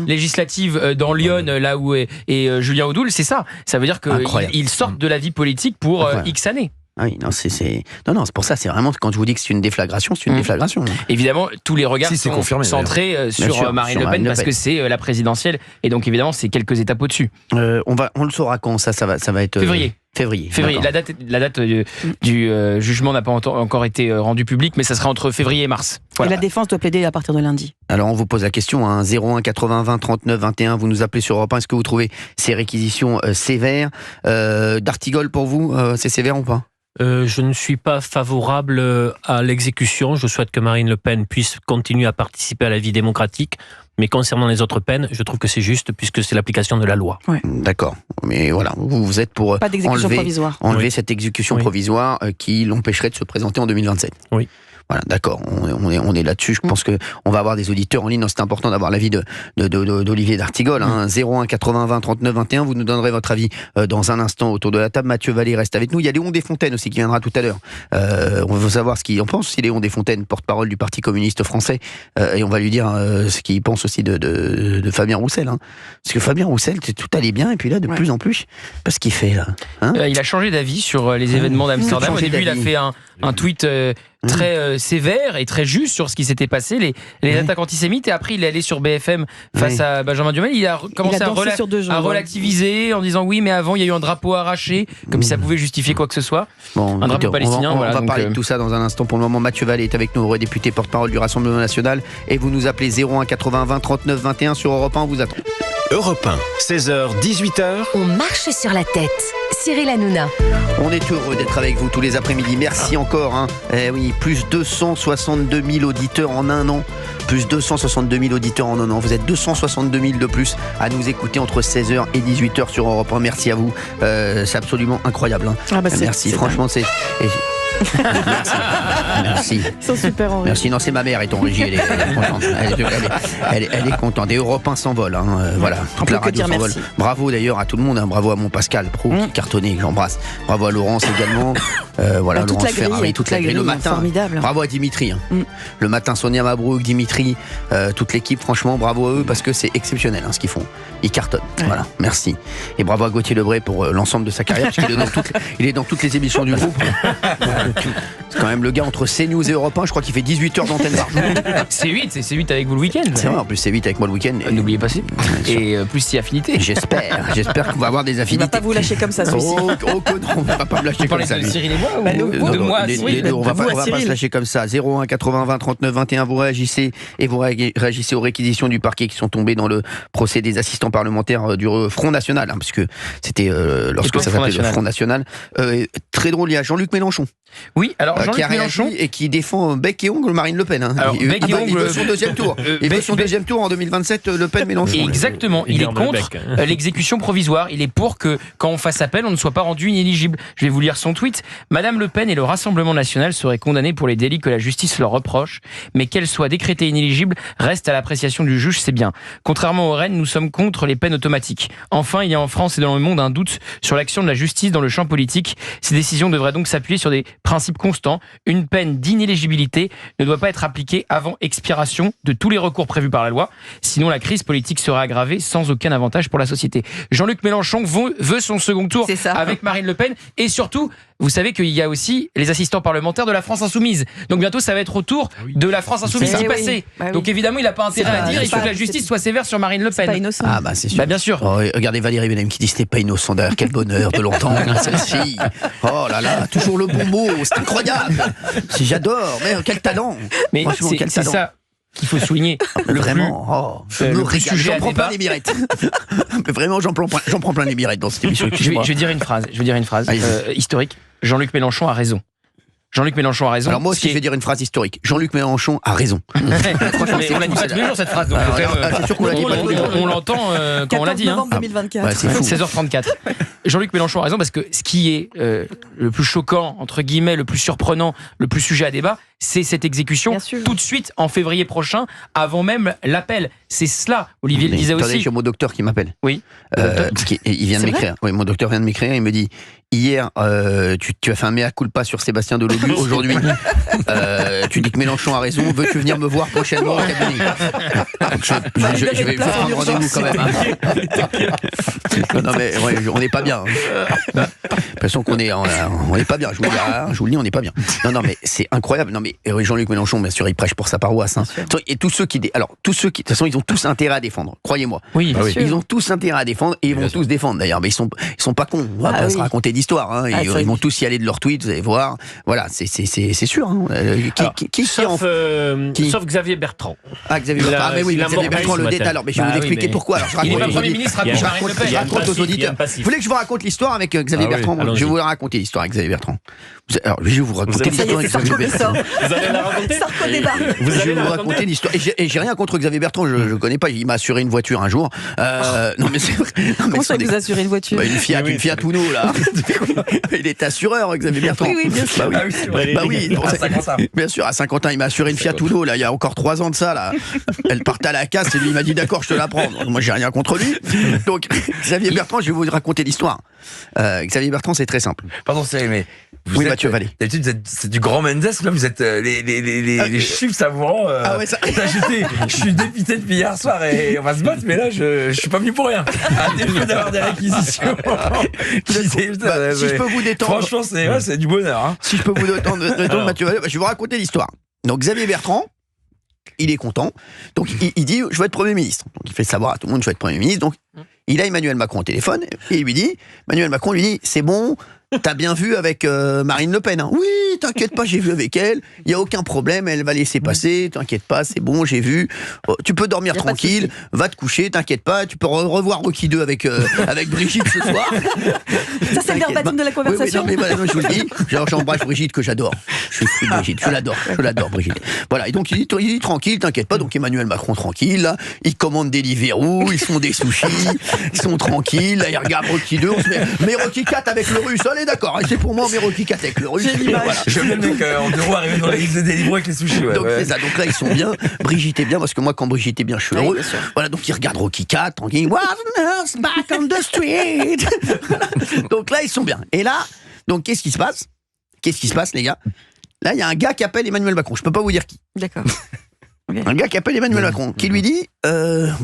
législative dans Lyon, là où est Julien Audoul, c'est ça. Ça veut dire qu'ils sortent de la vie politique pour X années. Oui, non, c'est pour ça, c'est vraiment, quand je vous dis que c'est une déflagration, c'est une déflagration. Évidemment, tous les regards sont centrés sur Marine Le Pen parce que c'est la présidentielle, et donc évidemment, c'est quelques étapes au-dessus. On le saura quand ça va être Février. La date du jugement n'a pas encore été rendue publique, mais ça sera entre février et mars. Voilà. Et la défense doit plaider à partir de lundi. Alors on vous pose la question, 01 80 20 39 21, vous nous appelez sur Europe 1, est-ce que vous trouvez ces réquisitions sévères? D'Artigol, pour vous, c'est sévère ou pas? Je ne suis pas favorable à l'exécution. Je souhaite que Marine Le Pen puisse continuer à participer à la vie démocratique. Mais concernant les autres peines, je trouve que c'est juste puisque c'est l'application de la loi. Ouais. D'accord. Mais voilà, vous êtes pour enlever cette exécution provisoire qui l'empêcherait de se présenter en 2027. Oui. Voilà, d'accord, on est là-dessus. Je pense que on va avoir des auditeurs en ligne. C'est important d'avoir l'avis d'Olivier d'Artigol. 01 80 20 39 21. Vous nous donnerez votre avis dans un instant autour de la table. Mathieu Vallée reste avec nous. Il y a Léon Desfontaines aussi qui viendra tout à l'heure. On veut savoir ce qu'il en pense. Si Léon Desfontaines, porte-parole du Parti communiste français, et on va lui dire ce qu'il pense aussi de Fabien Roussel. Parce que Fabien Roussel, tout allait bien, et puis là, de plus en plus, pas ce qu'il fait là. Il a changé d'avis sur les événements d'Amsterdam. Au début, il a fait un tweet très sévère et très juste sur ce qui s'était passé, les attaques antisémites, et après il est allé sur BFM face à Benjamin Duhamel. Il a commencé à relativiser en disant oui, mais avant il y a eu un drapeau arraché, comme si ça pouvait justifier quoi que ce soit. Bon, un drapeau palestinien. On va parler de tout ça dans un instant. Pour le moment, Mathieu Vallée est avec nous, eurodéputé porte-parole du Rassemblement national, et vous nous appelez 01 80 20 39 21 sur Europe 1, on vous attend. Europe 1, 16h, 18h. On marche sur la tête. Cyril Hanouna. On est heureux d'être avec vous tous les après-midi. Merci encore. Oui, plus 262 000 auditeurs en un an. Plus 262 000 auditeurs en un an. Vous êtes 262 000 de plus à nous écouter entre 16h et 18h sur Europe 1. Merci à vous. C'est absolument incroyable. Merci. Franchement, c'est... Merci. Ils sont super en régie. Merci. Non, c'est ma mère, est en régie. Elle est contente. Elle est contente. Et Europe 1 s'envole. Voilà. Toute la radio s'envole. Bravo d'ailleurs à tout le monde. Bravo à mon Pascal Pro qui cartonnait, que j'embrasse. Bravo à Laurence également. Voilà, toute Laurence Ferrari, toute la grille le matin. Formidable. Bravo à Dimitri. Le matin, Sonia Mabrouk, Dimitri, toute l'équipe. Franchement, bravo à eux parce que c'est exceptionnel ce qu'ils font. Ils cartonnent. Voilà. Merci. Et bravo à Gauthier Lebray pour l'ensemble de sa carrière parce qu'il est dans toutes les émissions du groupe. C'est quand même le gars entre CNews et Europe 1, je crois qu'il fait 18 heures d'antenne par jour. C'est 8 avec vous le week-end. C'est vrai, en plus c'est 8 avec moi le week-end. N'oubliez pas ça. Et plus si affinité. J'espère qu'on va avoir des Il va affinités. pas vous lâcher comme ça, celui-ci. Oh que non, on va pas me lâcher Tu comme parlais ça. de lui. Cyril et moi Bah, nous, ou de moi Les deux, on va pas se lâcher comme ça. 01 80 20 39 21, vous réagissez et vous réagissez aux réquisitions du parquet qui sont tombées dans le procès des assistants parlementaires du Front National, hein, parce que c'était lorsque ça s'appelait le Front National. Très drôle, il y a Jean-Luc Mélenchon. Oui, alors qui Jean-Luc a réagi Mélenchon. et qui défend bec et ongle Marine Le Pen. Hein. Alors, bec et il ongle, veut son deuxième tour. Il veut son deuxième tour en 2027, Le Pen Mélenchon. Exactement, il est contre l'exécution provisoire. Il est pour que, quand on fasse appel, on ne soit pas rendu inéligible. Je vais vous lire son tweet. Madame Le Pen et le Rassemblement national seraient condamnés pour les délits que la justice leur reproche, mais qu'elles soient décrétées inéligibles reste à l'appréciation du juge, c'est bien. Contrairement au Rennes, nous sommes contre les peines automatiques. Enfin, il y a en France et dans le monde un doute sur l'action de la justice dans le champ politique. Ces décisions devraient donc s'appuyer sur des principes constants. Une peine d'inéligibilité ne doit pas être appliquée avant expiration de tous les recours prévus par la loi. Sinon, la crise politique sera aggravée sans aucun avantage pour la société. Jean-Luc Mélenchon veut son second tour avec Marine Le Pen. Et surtout, vous savez qu'il y a aussi les assistants parlementaires de la France Insoumise. Donc bientôt, ça va être au tour de la France Insoumise d'y passer. Donc évidemment, il n'a pas intérêt à dire il faut que la justice soit sévère sur Marine Le Pen. C'est pas innocent. Ah bah c'est sûr. Bah bien sûr. Oh, regardez Valérie Benham qui dit c'était pas innocent d'ailleurs. Quel bonheur de l'entendre, celle-ci. Oh là là, toujours le bon mot, c'est incroyable. J'adore, mais quel talent. Mais c'est ça qu'il faut souligner. Vraiment, le sujet j'en prends plein les mirettes. Mais vraiment, j'en prends plein les mirettes dans cette émission. Je vais dire une phrase historique. Jean-Luc Mélenchon a raison. Jean-Luc Mélenchon a raison. Alors moi aussi, je vais dire une phrase historique. Jean-Luc Mélenchon a raison. Mais on l'a dit pas tous les jours cette phrase. Donc c'est sûr qu'on l'a dit pas tous les jours. On l'entend quand on l'a dit. 14 novembre 2024. Ouais, c'est fou. 16h34. Jean-Luc Mélenchon a raison parce que ce qui est le plus choquant, entre guillemets, le plus surprenant, le plus sujet à débat, c'est cette exécution tout de suite en février prochain, avant même l'appel. C'est cela, Olivier le disait aussi. J'ai mon docteur qui m'appelle. Oui. Il vient de m'écrire. Oui, mon docteur vient de m'écrire. Il me dit hier, tu as fait un mea culpa sur Sébastien Delogu. Aujourd'hui, tu dis que Mélenchon a raison. Veux-tu venir me voir prochainement au cabinet? Je vais prendre rendez-vous quand même. Non mais ouais, on n'est pas bien. J'ai l'impression qu'on est, on n'est pas bien. Je vous le dis, on n'est pas bien. Non mais c'est incroyable. Non mais Jean-Luc Mélenchon, bien sûr, il prêche pour sa paroisse. Hein. Et tous ceux qui, de toute façon, ils ont tous intérêt à défendre. Croyez-moi. Oui. Ils ont tous intérêt à défendre et ils vont tous défendre d'ailleurs. Mais ils sont pas cons. On va pas se raconter d'histoire. Hein. Ils vont tous y aller de leur tweet. Vous allez voir. Voilà, c'est sûr. Hein. Sauf Xavier Bertrand. Ah, Xavier Bertrand. Mais oui, Xavier Bertrand le détaille. Alors, mais je vais vous expliquer pourquoi. Alors, il est pas Premier ministre. Je raconte aux auditeurs. Vous voulez que je vous raconte l'histoire avec Xavier Bertrand? Je vais vous raconter l'histoire avec Xavier Bertrand. Alors, je vais vous raconter l'histoire avec Xavier Bertrand. Vous allez la raconter? Je vais vous raconter l'histoire. Et j'ai rien contre Xavier Bertrand, je connais pas. Il m'a assuré une voiture un jour. Non, mais c'est vrai. Comment ça, vous assurez une voiture? Une Fiat Uno, là. Il est assureur, Xavier Bertrand. Oui, bien sûr. Bah oui, bien sûr, à Saint-Quentin, il m'a assuré une Fiat Uno, là, il y a encore 3 ans de ça, là. Elle partait à la casse et lui, il m'a dit d'accord, je te la prends. Moi, j'ai rien contre lui. Donc, Xavier Bertrand, je vais vous raconter l'histoire. Xavier Bertrand, c'est très simple. Pardon, Cyril, mais oui, Mathieu Vallée. D'habitude, c'est du grand Mendes, là, vous êtes les chiffres savourants. Ah ouais, ça. Je suis dépité depuis hier soir et on va se battre, mais là, je suis pas venu pour rien. À défaut d'avoir des réquisitions. Si je peux vous détendre. Franchement, c'est du bonheur. Hein. Si je peux vous détendre, Mathieu Vallée, je vais vous raconter l'histoire. Donc, Xavier Bertrand, il est content. Donc, il dit je veux être Premier ministre. Donc, il fait savoir à tout le monde je veux être Premier ministre. Donc, il a Emmanuel Macron au téléphone et il lui dit Emmanuel Macron lui dit c'est bon, t'as bien vu avec Marine Le Pen. Hein. Oui, t'inquiète pas, j'ai vu avec elle. Il y a aucun problème, elle va laisser passer. T'inquiète pas, c'est bon, j'ai vu. Oh, tu peux dormir tranquille, va te coucher, t'inquiète pas. Tu peux revoir Rocky 2 avec Brigitte ce soir. Ça c'est le verbatim de la conversation. Oui, non, mais je vous le dis. J'embrasse Brigitte que j'adore. Je suis fou de Brigitte. Je l'adore Brigitte. Voilà. Et donc il dit tranquille, t'inquiète pas. Donc Emmanuel Macron tranquille. Là, il commande des Deliveroo, ils font des sushis, ils sont tranquilles. Là, ils regardent Rocky 2. On se met mais Rocky 4 avec le Russe. Allez, d'accord. C'est pour moi mais Rocky 4 avec le Russe. Voilà. Je veux même en 2 roues arriver dans les listes de Deliveroo avec les sushis. Donc c'est ça. Donc là ils sont bien. Brigitte est bien parce que moi quand Brigitte est bien, je suis heureux. Voilà. Donc ils regardent Rocky 4 tranquille. What else back on the street. Donc là ils sont bien. Et là, donc qu'est-ce qui se passe, les gars? Là, il y a un gars qui appelle Emmanuel Macron. Je peux pas vous dire qui. D'accord. Okay. Un gars qui appelle Emmanuel Macron, qui lui dit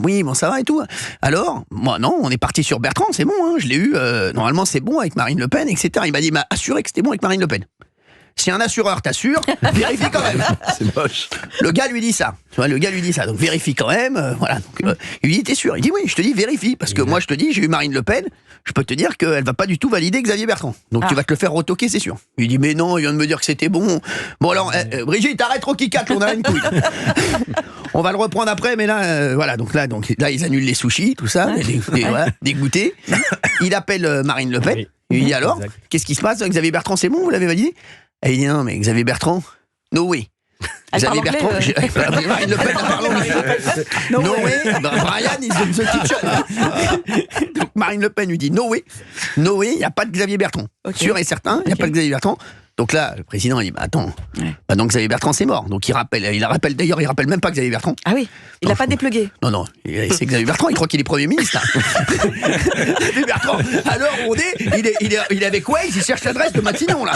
oui, bon, ça va et tout. Alors, moi, non, on est parti sur Bertrand, c'est bon, hein, je l'ai eu. Normalement, c'est bon avec Marine Le Pen, etc. Il m'a dit, il m'a assuré que c'était bon avec Marine Le Pen. si un assureur t'assure, vérifie quand même. C'est moche. Le gars lui dit ça. Tu vois, le gars lui dit ça. Donc vérifie quand même. Voilà. Donc, il lui dit t'es sûr? Il dit oui, je te dis vérifie. Parce que moi je te dis, j'ai eu Marine Le Pen, je peux te dire qu'elle va pas du tout valider Xavier Bertrand. Donc tu vas te le faire retoquer, c'est sûr. Il dit mais non, il vient de me dire que c'était bon. Bon alors, Brigitte, arrête Rocky 4, on a une couille. On va le reprendre après, mais là, voilà. Donc là, ils annulent les sushis, tout ça, voilà, dégoûté. Il appelle Marine Le Pen. Il lui dit alors, qu'est-ce qui se passe? Xavier Bertrand, c'est bon, vous l'avez validé? Et il dit non, mais Xavier Bertrand, no way. Xavier Bertrand, Marine Le Pen, no way. Brian is the kitchen. Donc Marine Le Pen lui dit no way, il n'y a pas de Xavier Bertrand. Sûr et certain, il n'y a pas de Xavier Bertrand. Donc là, le président, il dit, bah attends, donc Xavier Bertrand, c'est mort. Donc il rappelle même pas Xavier Bertrand. Ah oui, il n'a pas déplugué. Non, c'est Xavier Bertrand, il croit qu'il est Premier ministre. Xavier Bertrand, alors on il est avec Waze, il cherche l'adresse de Matignon, là.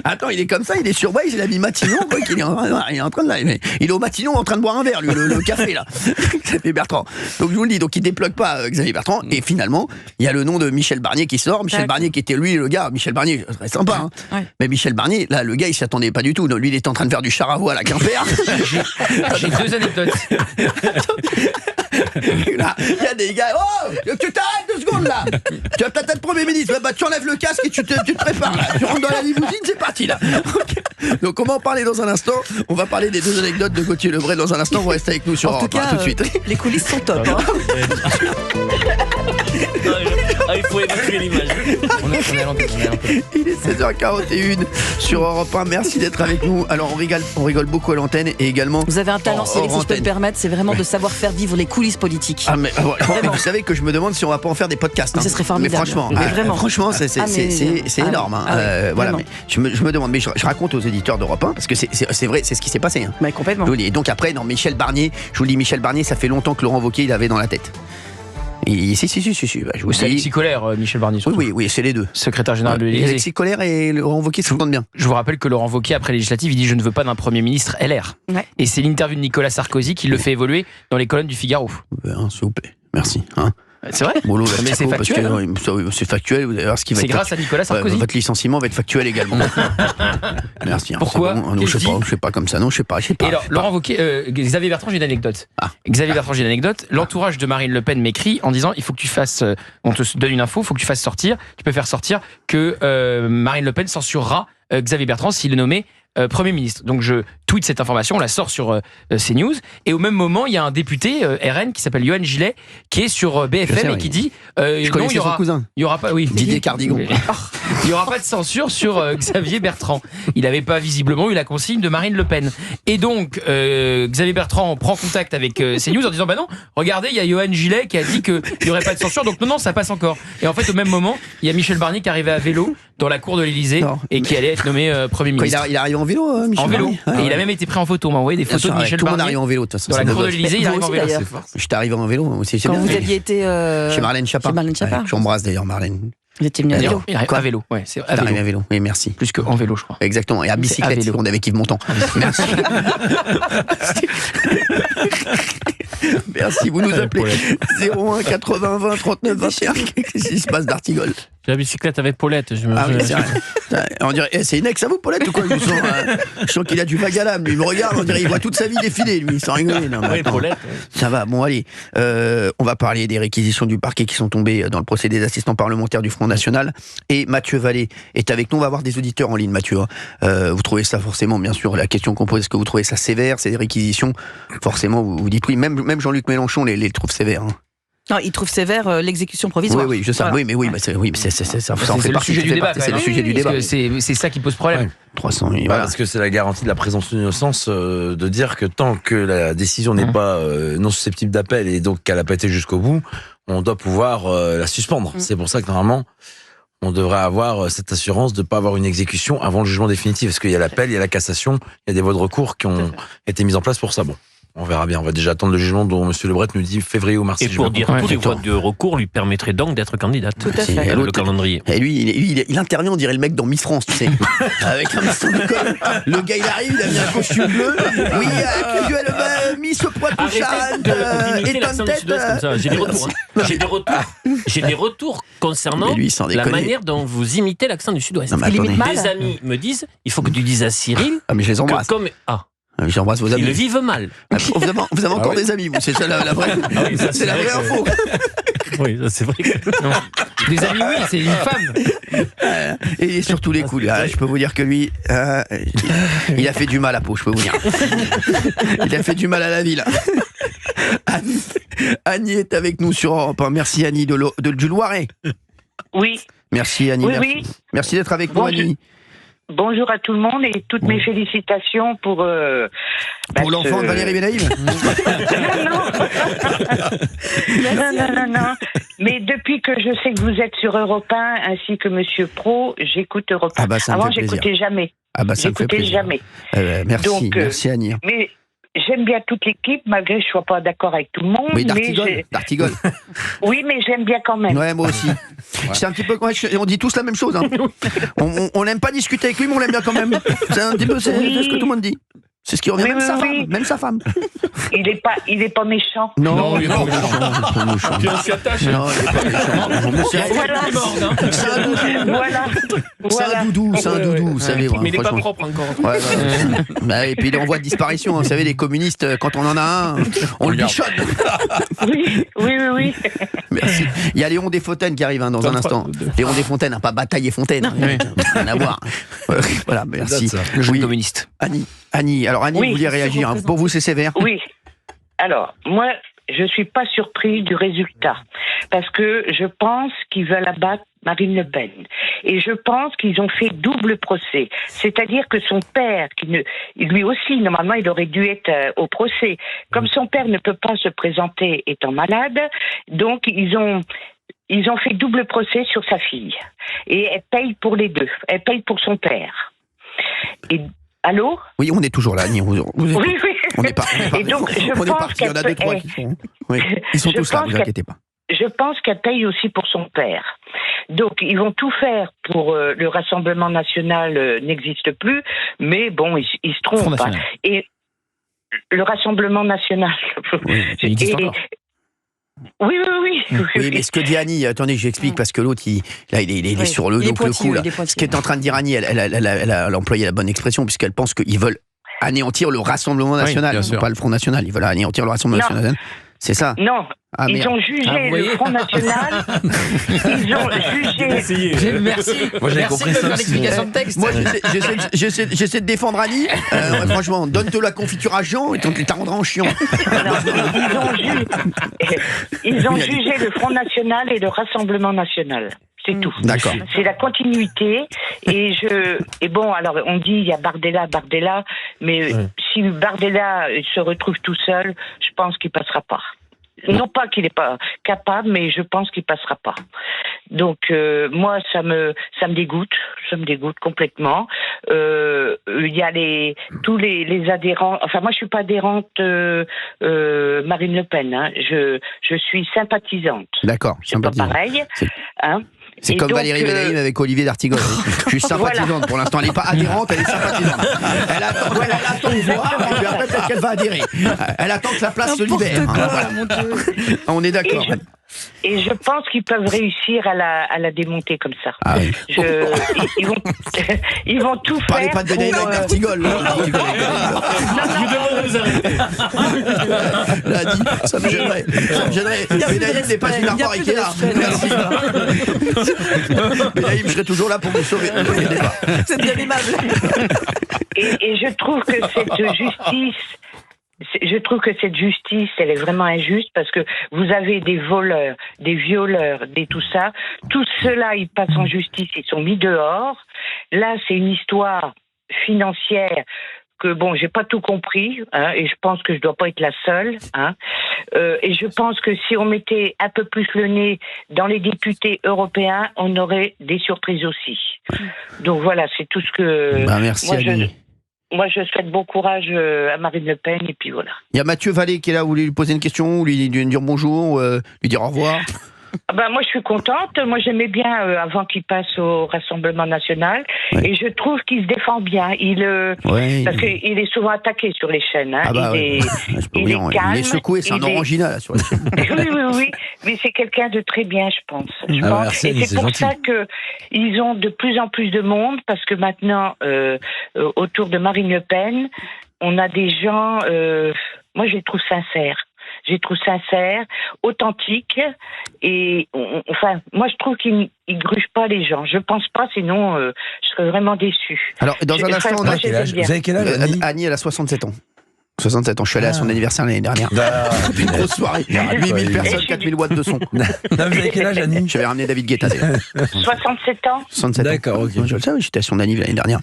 Attends, il est comme ça, il est sur Waze, il a mis Matignon, quoi, il est en train de il est au Matignon en train de boire un verre, lui, le café, là. Xavier Bertrand. Donc je vous le dis, donc il déplugue pas Xavier Bertrand, et finalement, il y a le nom de Michel Barnier qui sort. Michel Barnier qui était lui, le gars, Michel Barnier, très sympa, hein. Ouais. Mais Michel Barnier, là, le gars, il s'y attendait pas du tout. Lui, il était en train de faire du char à voile à Quimper. J'ai 2 anecdotes. Là, il y a des gars. Oh, tu t'arrêtes 2 secondes là. Tu vas peut-être être Premier ministre. Bah, tu enlèves le casque et tu te prépares là. Tu rentres dans la limousine, c'est parti là. Okay. Donc, on va en parler dans un instant. On va parler des 2 anecdotes de Gauthier Lebret dans un instant. Vous restez avec nous sur Europe 1 tout de suite. Les coulisses sont top. Hein. Il faut évacuer l'image. On est à l'antenne. Il est 16h41 sur Europe 1. Merci d'être avec nous. Alors, on rigole beaucoup à l'antenne et également. Vous avez un talent, Cyril, si je peux me permettre, c'est vraiment de savoir faire vivre les coulisses politiques. Ah, mais vous savez que je me demande si on va pas en faire des podcasts. Hein. Ce serait formidable. Mais franchement, c'est énorme. Hein. Voilà, mais je me demande, mais je raconte aux éditeurs d'Europe 1 parce que c'est vrai, c'est ce qui s'est passé. Hein. Mais complètement. Et donc après, non, Michel Barnier, je vous le dis, Michel Barnier, ça fait longtemps que Laurent Wauquiez il avait dans la tête. Si. Bah, c'est Alexis Collère, Michel Barnier. Oui, c'est les deux. Secrétaire général de l'Élysée. Alexis Collère et Laurent Wauquiez s'entendent bien. Je vous rappelle que Laurent Wauquiez, après législative, il dit je ne veux pas d'un Premier ministre LR. Ouais. Et c'est l'interview de Nicolas Sarkozy qui le fait évoluer dans les colonnes du Figaro. S'il vous plaît, merci. Hein. C'est vrai. Mollo, mais c'est factuel. C'est factuel. Vous allez voir ce qui va être. C'est grâce à Nicolas Sarkozy. Votre licenciement va être factuel également. Merci. Pourquoi bon. Non, je sais pas comme ça. Non, je sais pas. Et alors, Laurent Wauquiez, Xavier Bertrand, j'ai une anecdote. Xavier Bertrand, j'ai une anecdote. L'entourage de Marine Le Pen m'écrit en disant il faut que tu fasses. On te donne une info, il faut que tu fasses sortir. Tu peux faire sortir que Marine Le Pen censurera Xavier Bertrand s'il est nommé Premier ministre. Donc je tweet cette information, on la sort sur CNews, et au même moment il y a un député RN qui s'appelle Yoann Gillet qui est sur BFM et qui dit je connais son cousin. Il y aura pas, oui, Didier Cardigan. Il n'y aura pas de censure sur Xavier Bertrand. Il n'avait pas visiblement eu la consigne de Marine Le Pen. Et donc Xavier Bertrand prend contact avec CNews en disant bah non, regardez, il y a Yoann Gillet qui a dit qu'il n'y aurait pas de censure, donc non, ça passe encore. Et en fait au même moment il y a Michel Barnier qui arrivait à vélo dans la cour de l'Élysée et qui allait être nommé Premier ministre. Il arrive en vélo, Michel Barnier. En vélo. Et il a même été pris en photo. On m'a envoyé des photos de Michel Barnier. Tout le monde arrive en vélo de toute façon. Dans la cour de l'Élysée, il arrive en vélo. J'étais arrivé en vélo aussi. Quand vous aviez été chez Marlène Schiappa. J'embrasse d'ailleurs Marlène. Vous étiez venu à vélo. Il arrive à vélo. Ouais, c'est à vélo. À vélo. Oui, merci. Plus qu'en vélo, je crois. Exactement. Et à bicyclette, on est avec Yves Montand. Merci. Merci, vous nous appelez 01 80 20 39 21. Qu'est-ce qui se passe d'Artigol? La bicyclette avec Paulette. Oui, c'est vrai. On dirait, c'est une ex à vous, Paulette, ou quoi? Je sens qu'il a du vague à l'âme. Lui, il me regarde, on dirait il voit toute sa vie défiler, lui, sans rigoler. Non, oui, Paulette. Ça va, bon, allez. On va parler des réquisitions du parquet qui sont tombées dans le procès des assistants parlementaires du Front National. Et Mathieu Vallée est avec nous. On va avoir des auditeurs en ligne, Mathieu. Vous trouvez ça forcément, bien sûr, la question qu'on pose, est-ce que vous trouvez ça sévère, ces réquisitions? Forcément, vous dites oui. Même Jean-Luc Mélenchon les trouve sévères. Hein. Non, il trouve sévère l'exécution provisoire. Oui, je sais. Voilà. Oui, mais ça en fait partie du débat. C'est le sujet du débat. C'est ça qui pose problème. Ouais. 300 000. Voilà. Parce que c'est la garantie de la présomption d'innocence de dire que tant que la décision n'est pas non susceptible d'appel et donc qu'elle n'a pas été jusqu'au bout, on doit pouvoir la suspendre. C'est pour ça que normalement, on devrait avoir cette assurance de ne pas avoir une exécution avant le jugement définitif. Parce qu'il y a l'appel, il y a la cassation, il y a des voies de recours qui ont été mises en place pour ça. Bon. On verra bien. On va déjà attendre le jugement dont M. Lebret nous dit février ou mars. Et pour dire, tous les voies de recours lui permettraient donc d'être candidate. Tout à fait. Le calendrier. Et lui, il intervient, on dirait le mec dans Miss France, tu sais. Avec un maston de colle. Le gars, il arrive, il a mis un costume bleu. Oui, actuellement, Miss Poitou-Charentes, et l'accent du Sud-Ouest comme ça. J'ai des retours. J'ai des retours concernant la manière dont vous imitez l'accent du Sud-Ouest. Des amis me disent, il faut que tu dises à Cyril. Ah, mais je les embrasse. J'embrasse vos amis. Ils le vivent mal. Vous avez encore des amis, vous. C'est ça la vraie. C'est la vraie info. Oui, ça, c'est vrai. Des amis, oui, c'est une femme. Et sur tous les coups, je peux vous dire que lui, il a fait du mal à Pau, je peux vous dire. Il a fait du mal à la ville. Annie est avec nous sur Europe 1. Merci Annie du Loiret. Oui. Merci Annie. Oui. Merci d'être avec nous Annie. Bonjour à tout le monde et toutes mes félicitations pour l'enfant de Valérie Benaïm. Non. Mais depuis que je sais que vous êtes sur Europe 1 ainsi que Monsieur Pro, j'écoute Europe 1. Avant, j'écoutais jamais. Ça me fait plaisir. Merci. Donc, merci Annie. Mais j'aime bien toute l'équipe, malgré que je ne sois pas d'accord avec tout le monde. Oui, d'Artigol. Oui, mais j'aime bien quand même. Ouais, moi aussi. C'est un petit peu. On dit tous la même chose. Hein. On n'aime pas discuter avec lui, mais on l'aime bien quand même. C'est un petit peu ce que tout le monde dit. C'est ce qui revient, même sa femme. Il est pas méchant. Non, il est pas méchant. Puis on s'y attache. Non, il est pas méchant. C'est un doudou, vous savez. Mais il n'est pas propre encore. Et puis il est en voie de disparition. Vous savez, les communistes, quand on en a un, on le bichonne. Oui. Merci. Il y a Léon Desfontaines qui arrive dans un instant. Léon Desfontaines, pas Bataille et Fontaine. Rien à voir. Voilà, merci. Le jeune communiste. Annie, alors Annie, vous vouliez réagir. Pour vous, c'est sévère? Oui. Alors, moi, je suis pas surprise du résultat. Parce que je pense qu'ils veulent abattre Marine Le Pen. Et je pense qu'ils ont fait double procès. C'est-à-dire que son père, lui aussi, normalement, il aurait dû être au procès. Comme son père ne peut pas se présenter étant malade, donc ils ont fait double procès sur sa fille. Et elle paye pour les deux. Elle paye pour son père. Et allô? Oui, on est toujours là, Annie. Oui. On n'est pas. Et donc, je pense qu'il y en a 2-3 qui sont. Oui, ils sont tous là, ne vous inquiétez pas. Je pense qu'elle paye aussi pour son père. Donc, ils vont tout faire pour le Rassemblement National n'existe plus, mais bon, ils se trompent. Hein. Et le Rassemblement National. Oui, il existe encore. Oui. Oui, mais ce que dit Annie, attendez, j'explique, parce que l'autre, il est sur le coup. Là. Ce qu'est en train de dire Annie, elle a employé la bonne expression, puisqu'elle pense qu'ils veulent anéantir le Rassemblement National, pas le Front National. Ils veulent anéantir le Rassemblement National. C'est ça? Non. Ils ont jugé le Front National. Ils ont jugé. Merci. Moi, j'avais compris ça. L'explication de texte. Moi, j'essaie de défendre Annie. Franchement, donne-te la confiture à Jean et tu rendras en chiant. Ils ont jugé le Front National et le Rassemblement National. C'est tout. D'accord. C'est la continuité. Et bon, alors on dit il y a Bardella, mais si Bardella se retrouve tout seul, je pense qu'il passera pas. Non pas qu'il n'est pas capable, mais je pense qu'il passera pas. Donc moi ça me dégoûte complètement. Il y a tous les adhérents. Enfin moi je suis pas adhérente Marine Le Pen. Hein. Je suis sympathisante. D'accord. C'est pas pareil. Hein. C'est comme donc, Valérie Benaïm avec Olivier d'Artigol. Je suis sympathisante pour l'instant. Elle n'est pas adhérente, elle est sympathisante. Elle attend de voir, et puis après peut-être qu'elle va adhérer. Elle attend que la place se libère. Voilà. Mon Dieu. On est d'accord. Et je pense qu'ils peuvent réussir à la démonter comme ça. Ah oui. Ils vont tout faire. Parlez pas de Benaïm avec d'Artigol. Vous devez vous arrêter. Là, dit, ça me gênerait. Benaïm n'est pas une armoire Ikea. Merci. Benaïm, je serai toujours là pour vous sauver. C'est bien aimable. Et je trouve que cette justice, elle est vraiment injuste parce que vous avez des voleurs, des violeurs, tout ça. Tout cela, ils passent en justice, ils sont mis dehors. Là, c'est une histoire financière que bon, j'ai pas tout compris, hein, et je pense que je dois pas être la seule, hein. Et je pense que si on mettait un peu plus le nez dans les députés européens, on aurait des surprises aussi. Donc voilà, c'est tout ce que. Merci Annie. moi, je souhaite bon courage à Marine Le Pen, et puis voilà. Il y a Mathieu Vallée qui est là, vous voulez lui poser une question, ou lui dire bonjour, lui dire au revoir? Moi, je suis contente. Moi, j'aimais bien avant qu'il passe au Rassemblement National. Ouais. Et je trouve qu'il se défend bien. Parce qu'il est souvent attaqué sur les chaînes. Hein. Il est calme. Il est secoué, c'est un orangina là, sur les chaînes. Oui. Mais c'est quelqu'un de très bien, je pense. Merci, et c'est pour ça qu'ils ont de plus en plus de monde, parce que maintenant, autour de Marine Le Pen, on a des gens... moi, je les trouve sincères. Authentiques, et moi je trouve qu'ils grugent pas les gens. Je pense pas, sinon je serais vraiment déçue. Alors, dans un instant, vous avez quel âge, Annie? Annie, elle a 67 ans. 67 ans, je suis allé à son anniversaire l'année dernière. Une grosse soirée. 8000 personnes, 4000 watts de son. Vous avez quel âge, Annie? J'avais ramené David Guetta d'ailleurs. 67 ans. 67 ans. D'accord, ok. Je le savais, j'étais à son anniversaire l'année dernière.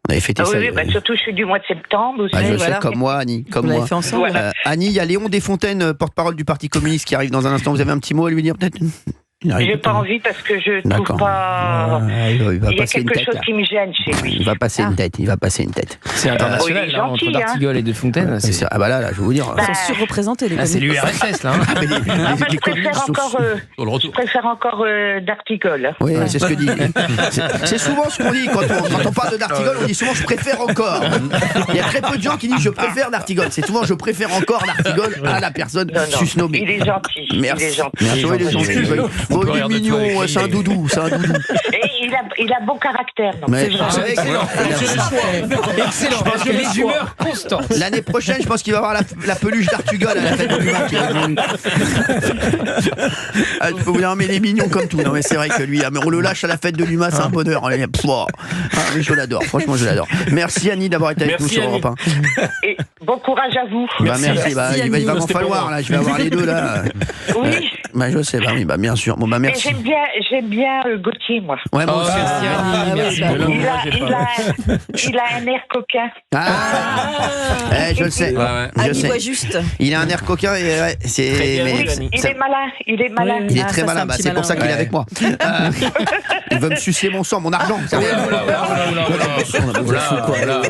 On avait fêté ça. Oui, surtout je suis du mois de septembre. Vous savez, je sais, comme moi, Annie. Comme moi. Fait ensemble. Annie, il y a Léon Desfontaines, porte-parole du Parti communiste, qui arrive dans un instant. Vous avez un petit mot à lui dire peut-être? J'ai pas envie parce que je trouve pas. Il y a quelque chose qui me gêne chez lui. Il va passer une tête. C'est international, il est gentil, entre d'Artigol et de Fontaine. Ah bah là, je vais vous dire. Ils sont surreprésentés, les C'est l'URSS, là. Je préfère encore d'Artigol. Oui, c'est ce que dit. C'est souvent ce qu'on dit quand on parle de d'Artigol, on dit souvent je préfère encore. Il y a très peu de gens qui disent je préfère d'Artigol. C'est souvent je préfère encore d'Artigol à la personne susnommée. Il est gentil. Merci. Il est gentil. Oh, il est mignon, c'est un doudou. Et il a bon caractère. C'est vrai. Excellent. Parce que les humeurs constantes. L'année prochaine, je pense qu'il va avoir la peluche d'Artigol à la fête de l'humain. Je peux vous dire, mais il est mignon comme tout. Non, mais c'est vrai que lui, on le lâche à la fête de l'humain, c'est un bonheur. Je l'adore, franchement, je l'adore. Merci Annie d'avoir été avec nous sur Europe 1. Et bon courage à vous. Merci. Il va m'en falloir, là. Je vais avoir les deux, là. Oui. Je sais, bien sûr. Bon, merci. J'aime bien Gauthier, moi. Ouais, moi aussi. Merci. Il a un air coquin. Je le sais. Annie voit juste. Il a un air coquin et il est malin. Il est très malin. C'est pour ça qu'il est avec moi. Il veut me sucer mon sang, mon argent.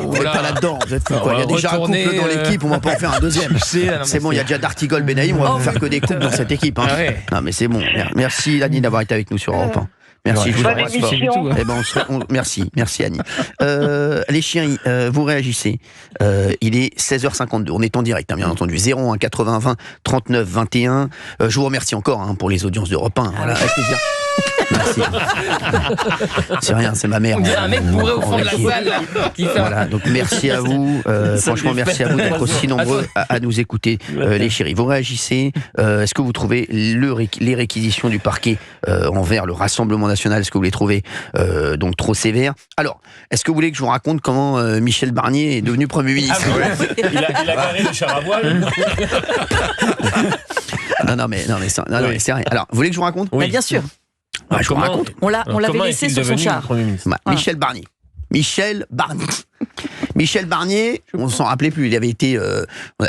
Vous êtes pas là-dedans. Vous êtes fou, quoi. Il y a déjà un couple dans l'équipe, on va pas en faire un deuxième. C'est bon, il y a déjà D'Artigol, Benaïm, on va pas faire que des couples dans cette équipe. Non mais c'est bon. Merci Annie d'avoir été avec nous sur Europe 1. Merci, je vous embrasse fort. Merci Annie. Les chéris, vous réagissez. Il est 16h52. On est en direct, bien entendu. 01 80 20 39 21. Je vous remercie encore pour les audiences d'Europe 1. Voilà, avec plaisir. Merci. C'est rien, c'est ma mère. On dirait un mec bourré au fond de la salle. Voilà, donc merci à vous. Franchement, merci à vous d'être aussi nombreux à nous écouter, les chéris. Vous réagissez. Est-ce que vous trouvez les réquisitions du parquet envers le Rassemblement national, est-ce que vous les trouvez donc trop sévères? Alors, est-ce que vous voulez que je vous raconte comment Michel Barnier est devenu Premier ministre? Il a garé le char à voile. Non, mais c'est rien. Alors, vous voulez que je vous raconte? Oui, bien sûr. Je vous raconte. On l'avait laissé sur son char. Michel Barnier. Michel Barnier, on s'en rappelait plus. Il avait été,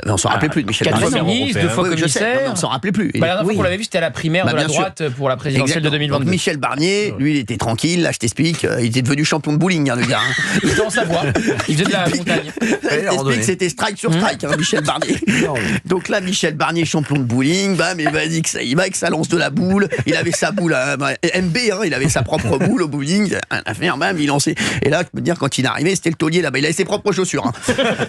on s'en rappelait plus de Michel Barnier. 4 fois ministre, 2 fois commissaire. On s'en rappelait plus. La dernière fois qu'on l'avait vu, c'était à la primaire de la droite pour la présidentielle de 2022. Donc Michel Barnier, lui, il était tranquille. Là, je t'explique, il était devenu champion de bowling, le gars. Il était en Savoie. Il faisait de la montagne. Je t'explique, c'était strike sur strike, Michel Barnier. Donc là, Michel Barnier, champion de bowling, il va avec sa lance de la boule. Il avait sa boule MB, il avait sa propre boule au bowling. À faire, il lançait. Et là, je peux te dire, quand il est arrivé, c'était le taulier là-bas. Il avait ses propres chaussures.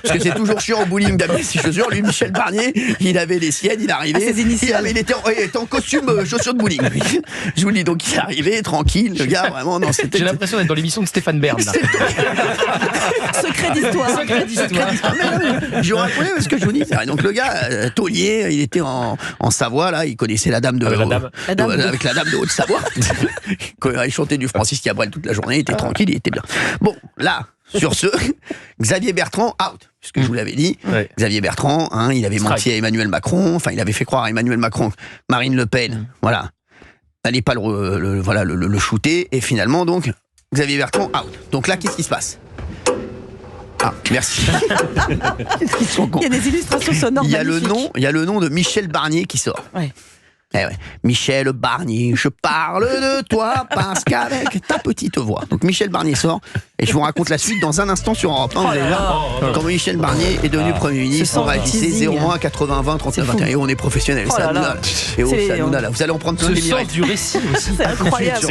Parce que c'est toujours chiant au bowling d'amener ses chaussures. Lui, Michel Barnier, il avait les siennes, il arrivait. Il était en costume chaussures de bowling. Je vous le dis, donc il est arrivé, tranquille, le gars, vraiment. Non, j'ai l'impression d'être dans l'émission de Stéphane Bern. Secret d'histoire. Je vous raconte ce que je vous dis. Donc le gars, taulier, il était en Savoie, là, il connaissait la dame de. Avec la dame de Haute-Savoie. Il chantait du Francis Cabrel toute la journée, il était tranquille, il était bien. Bon, là. Sur ce, Xavier Bertrand, out, puisque je vous l'avais dit. Ouais. Xavier Bertrand, il avait menti à Emmanuel Macron, il avait fait croire à Emmanuel Macron, Marine Le Pen, n'allait pas le shooter, et finalement, donc, Xavier Bertrand, out. Donc là, qu'est-ce qui se passe? Merci. Il y a des illustrations sonores. Il y a le nom de Michel Barnier qui sort. Ouais. Eh ouais. Michel Barnier, je parle de toi parce qu'avec ta petite voix. Donc Michel Barnier sort et je vous raconte la suite dans un instant sur Europe 1. Vous allez voir quand Michel Barnier est devenu Premier ministre. On va glisser 01 80 20 39 21 et on est professionnel. C'est Hanouna. Et c'est Hanouna là. Vous allez en prendre plein les mirettes. Du récit aussi. C'est incroyable.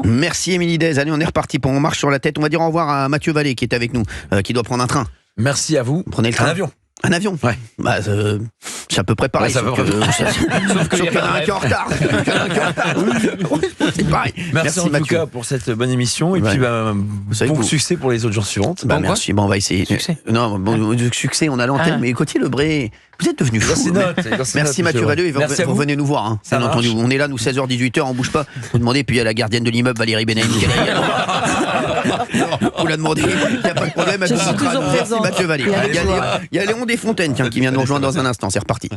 Merci Émilie Dez. Allez, on est reparti pour On marche sur la tête. On va dire au revoir à Mathieu Vallée qui est avec nous, qui doit prendre un train. Merci à vous. Prenez le train. Un avion. Un avion. Ouais. Bah, c'est à peu près pareil. Ouais, ça sauf va sauf qu'il y en a un qui est en retard. C'est pareil. Merci en tout Mathieu. cas pour cette bonne émission et Ouais. puis savez que bon vous- succès pour les audiences suivantes. Bah, merci. Bon, on va essayer. Succès. Non, bon, succès, on a l'antenne. Ah. Mais Gauthier Lebré, vous êtes devenu fou. Merci Mathieu Vallée. Et Merci à vous vous. venez nous voir. Hein, Ça bien marche. entendu. On est là, nous, 16h, 18h, on bouge pas. Vous demandez, puis il y a la gardienne de l'immeuble, Valérie Benaïm. Vous la demandez. Il n'y a pas de problème. Je suis toujours Merci présente. Mathieu Vallée. Il y a Il y a il y a Léon Desfontaines tiens, qui vient nous rejoindre dans un instant. C'est reparti.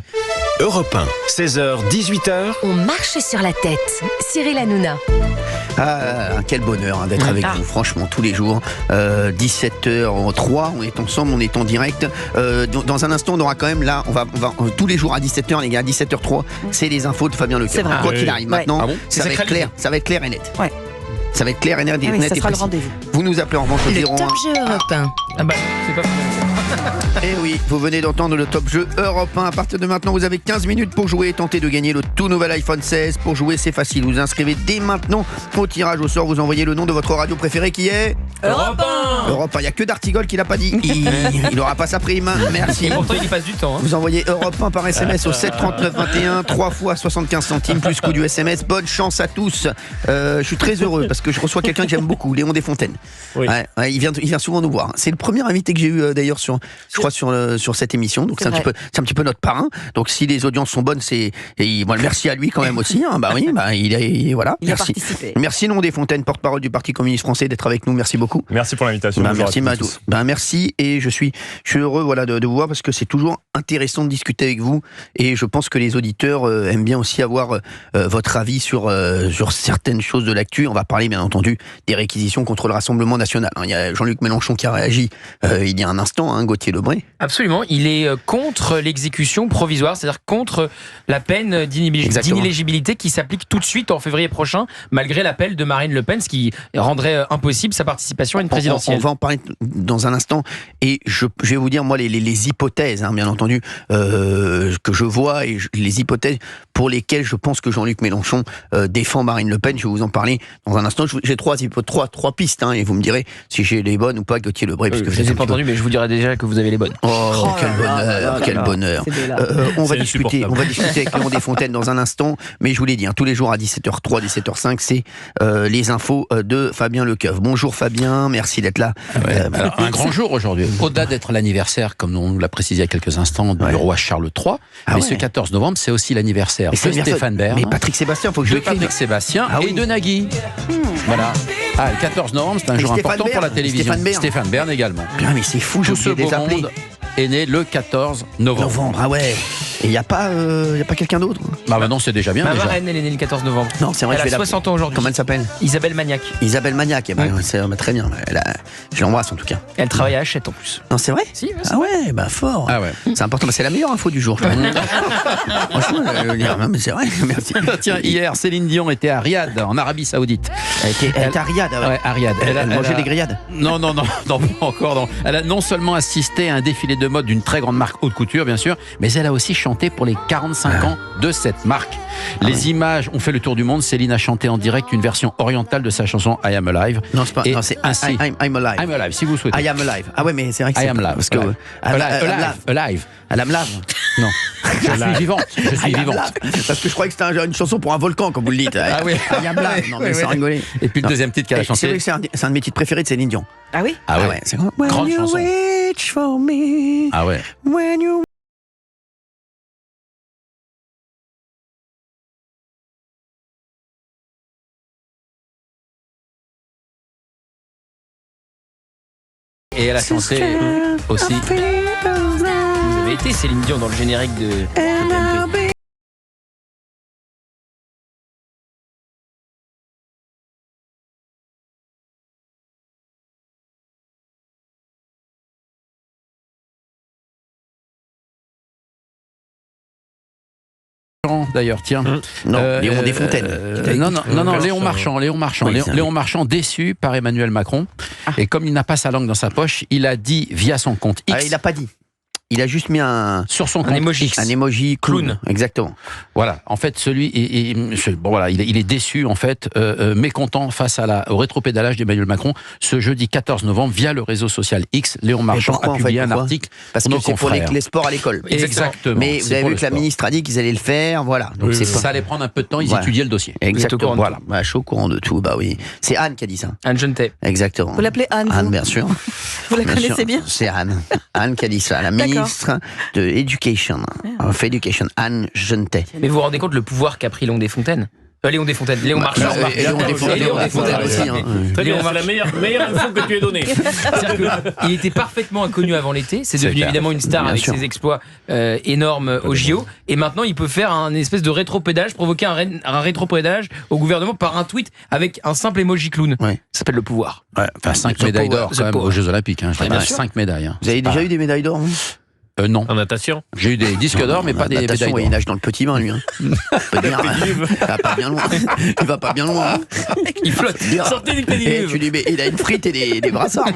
Europe 1, 16h, 18h. On marche sur la tête. Cyril Hanouna. Ah, quel bonheur hein, d'être avec vous, franchement, tous les jours. 17h03, on est ensemble, on est en direct. Dans un instant, on aura quand même là, on va tous les jours à 17h, les gars, à 17h03, c'est les infos de Fabien C'est Leclerc. vrai. Quoi Ah qu'il oui. arrive Ouais. maintenant, Ah bon ça va être clair, ça va être clair et net. Ouais. Ça va être clair et net. Ah oui, net ça et sera le précis. rendez-vous. Vous nous appelez en revanche au Le 01. top jeu Europe 1. Ah bah, c'est pas Eh oui, vous venez d'entendre le top jeu Europe 1. À partir de maintenant, vous avez 15 minutes pour jouer et tenter de gagner le tout nouvel iPhone 16. Pour jouer, c'est facile. Vous inscrivez dès maintenant au tirage au sort. Vous envoyez le nom de votre radio préférée qui est Europe 1. Europe 1. Il n'y a que d'Artigol qui l'a pas dit. Il n'aura pas sa prime. Merci. Et pourtant, il y passe du temps. Hein. Vous envoyez Europe 1 par SMS au 7 39 21, 3 fois 75 centimes plus coût du SMS. Bonne chance à tous. Je suis très heureux parce que je reçois quelqu'un que j'aime beaucoup, Léon Desfontaines. Oui. Ouais, il vient souvent nous voir. C'est le premier invité que j'ai eu d'ailleurs je crois sur cette émission. Donc c'est un petit peu notre parrain. Donc si les audiences sont bonnes, merci à lui quand même aussi. Hein. Bah oui, voilà. Il a Merci. participé. Merci Léon Desfontaines, porte-parole du Parti communiste français, d'être avec nous. Merci beaucoup. Merci pour l'invitation. Bah, Bonjour à merci toutes et Madou. tous. Bah, merci et je suis heureux de vous voir parce que c'est toujours intéressant de discuter avec vous et je pense que les auditeurs aiment bien aussi avoir votre avis sur certaines choses de l'actu. On va parler bien entendu des réquisitions contre le Rassemblement national. Il y a Jean-Luc Mélenchon qui a réagi il y a un instant, hein, Gauthier Lebré. Absolument, il est contre l'exécution provisoire, c'est-à-dire contre la peine d'inéligibilité qui s'applique tout de suite en février prochain, malgré l'appel de Marine Le Pen, ce qui rendrait impossible sa participation à une présidentielle. On va en parler dans un instant et je vais vous dire moi les hypothèses, hein, bien entendu, que je vois et les hypothèses pour lesquelles je pense que Jean-Luc Mélenchon défend Marine Le Pen. Je vais vous en parler dans un instant. J'ai trois pistes hein, et vous me direz si j'ai les bonnes ou pas, Gauthier Lebré. Parce que Je ne les ai pas entendues, mais je vous dirai déjà que vous avez les bonnes. Oh, quel bonheur. On va discuter avec Léon Desfontaines dans un instant, mais je vous l'ai dit, hein, tous les jours à 17h03, 17h05, c'est les infos de Fabien Lecoeuvre. Bonjour Fabien, merci d'être là. Alors, un grand jour aujourd'hui. Au-delà d'être l'anniversaire, comme on l'a précisé il y a quelques instants, du roi Charles III, mais ce 14 novembre, c'est aussi l'anniversaire de Stéphane Bern. Mais Patrick Sébastien, faut que je de l'écrive. Patrick Sébastien et de Nagui. Voilà. Le 14 novembre, c'est un jour Stéphane important pour la Bern. télévision. Stéphane Bern également. Putain, mais c'est fou, j'ai Tout ce oublié de beau les appeler. monde est né le 14 novembre. Ah ouais. Et il n'y a pas quelqu'un d'autre? Bah non, c'est déjà bien. Ma déjà. marraine, elle est née le 14 novembre. Non, c'est vrai, Elle je vais a 60 ans aujourd'hui. Comment elle s'appelle? Isabelle Magnac. Isabelle Magnac. Eh ben, c'est très bien. Je l'embrasse en tout cas. Elle travaille à Hachette en plus. Non, c'est vrai? Si, Ah ouais, bah fort. Ah ouais. C'est important. C'est la meilleure info du jour. Franchement, non, mais c'est vrai. Merci. Tiens, hier, Céline Dion était à Riyad, en Arabie Saoudite. Elle était à Riyad. Ouais, à Riyad. Elle mangeait des grillades. Non, pas encore. Non. Elle a non seulement assisté à un défilé de mode d'une très grande marque haute couture, bien sûr, mais elle a aussi chanté pour les 45 ans de cette marque. Les images ont fait le tour du monde. Céline a chanté en direct une version orientale de sa chanson I Am Alive. Non, c'est pas. Et Non, c'est ainsi. I'm alive. I'm Alive, si vous souhaitez. I am alive. Ah ouais, mais c'est vrai que I c'est am live. parce que Alive. Elle am lave. Non. Je suis vivante. Je suis I am vivante. live. Parce que je croyais que c'était une chanson pour un volcan, comme vous le dites. Ah oui. I am live. Non, mais Oui, sans oui. rigoler. Et puis le deuxième titre qu'elle a C'est vrai chanté. que c'est un de mes titres préférés de Céline Dion. Ah oui? Ah ouais. C'est grande chanson. Reach for me. Ah ouais. When you Et elle a chanté aussi. Vous avez été Céline Dion dans le générique de TPMP. d'ailleurs, tiens. Non, Léon Desfontaines. Non, Léon Marchand. Oui, Léon Marchand déçu par Emmanuel Macron. Et comme il n'a pas sa langue dans sa poche, il a dit via son compte X. Il n'a pas dit. Il a juste mis sur son compte un emoji clown. Exactement. Voilà. En fait, il est déçu, en fait, mécontent face au rétropédalage d'Emmanuel Macron ce jeudi 14 novembre via le réseau social X. Léon Marchand a publié un article. Parce que c'est pour les sports à l'école. Exactement. Mais vous avez vu que la ministre a dit qu'ils allaient le faire. Voilà. Donc ça allait prendre un peu de temps. Ils étudiaient le dossier. Exactement. Voilà. Je suis au courant de tout. Bah oui. C'est Anne qui a dit ça. Anne Jeunetet. Exactement. Vous l'appelez Anne, Anne, bien sûr. Vous la connaissez bien? C'est Anne. Anne qui a dit ça. La ministre de Education, of Education, Anne Jeunetet. Mais vous vous rendez compte le pouvoir qu'a pris Léon Desfontaines? Léon Marchand. Léon Desfontaines aussi. Très bien, c'est la meilleure info que tu aies donnée. Il était parfaitement inconnu avant l'été. C'est devenu évidemment une star avec ses exploits énormes au JO. Et maintenant, il peut faire un espèce de rétropédalage, provoquer un rétropédalage au gouvernement par un tweet avec un simple emoji clown. Ça s'appelle le pouvoir. Enfin, 5 médailles d'or quand même aux Jeux Olympiques. 5 médailles. Vous avez déjà eu des médailles d'or? Non. En natation. J'ai eu des disques d'or, mais pas des médailles d'or. Il nage dans le petit bain, lui. Il va pas bien loin. Il va pas bien loin. Il flotte. Sortez du pédiluve. Il a une frite et des brassards.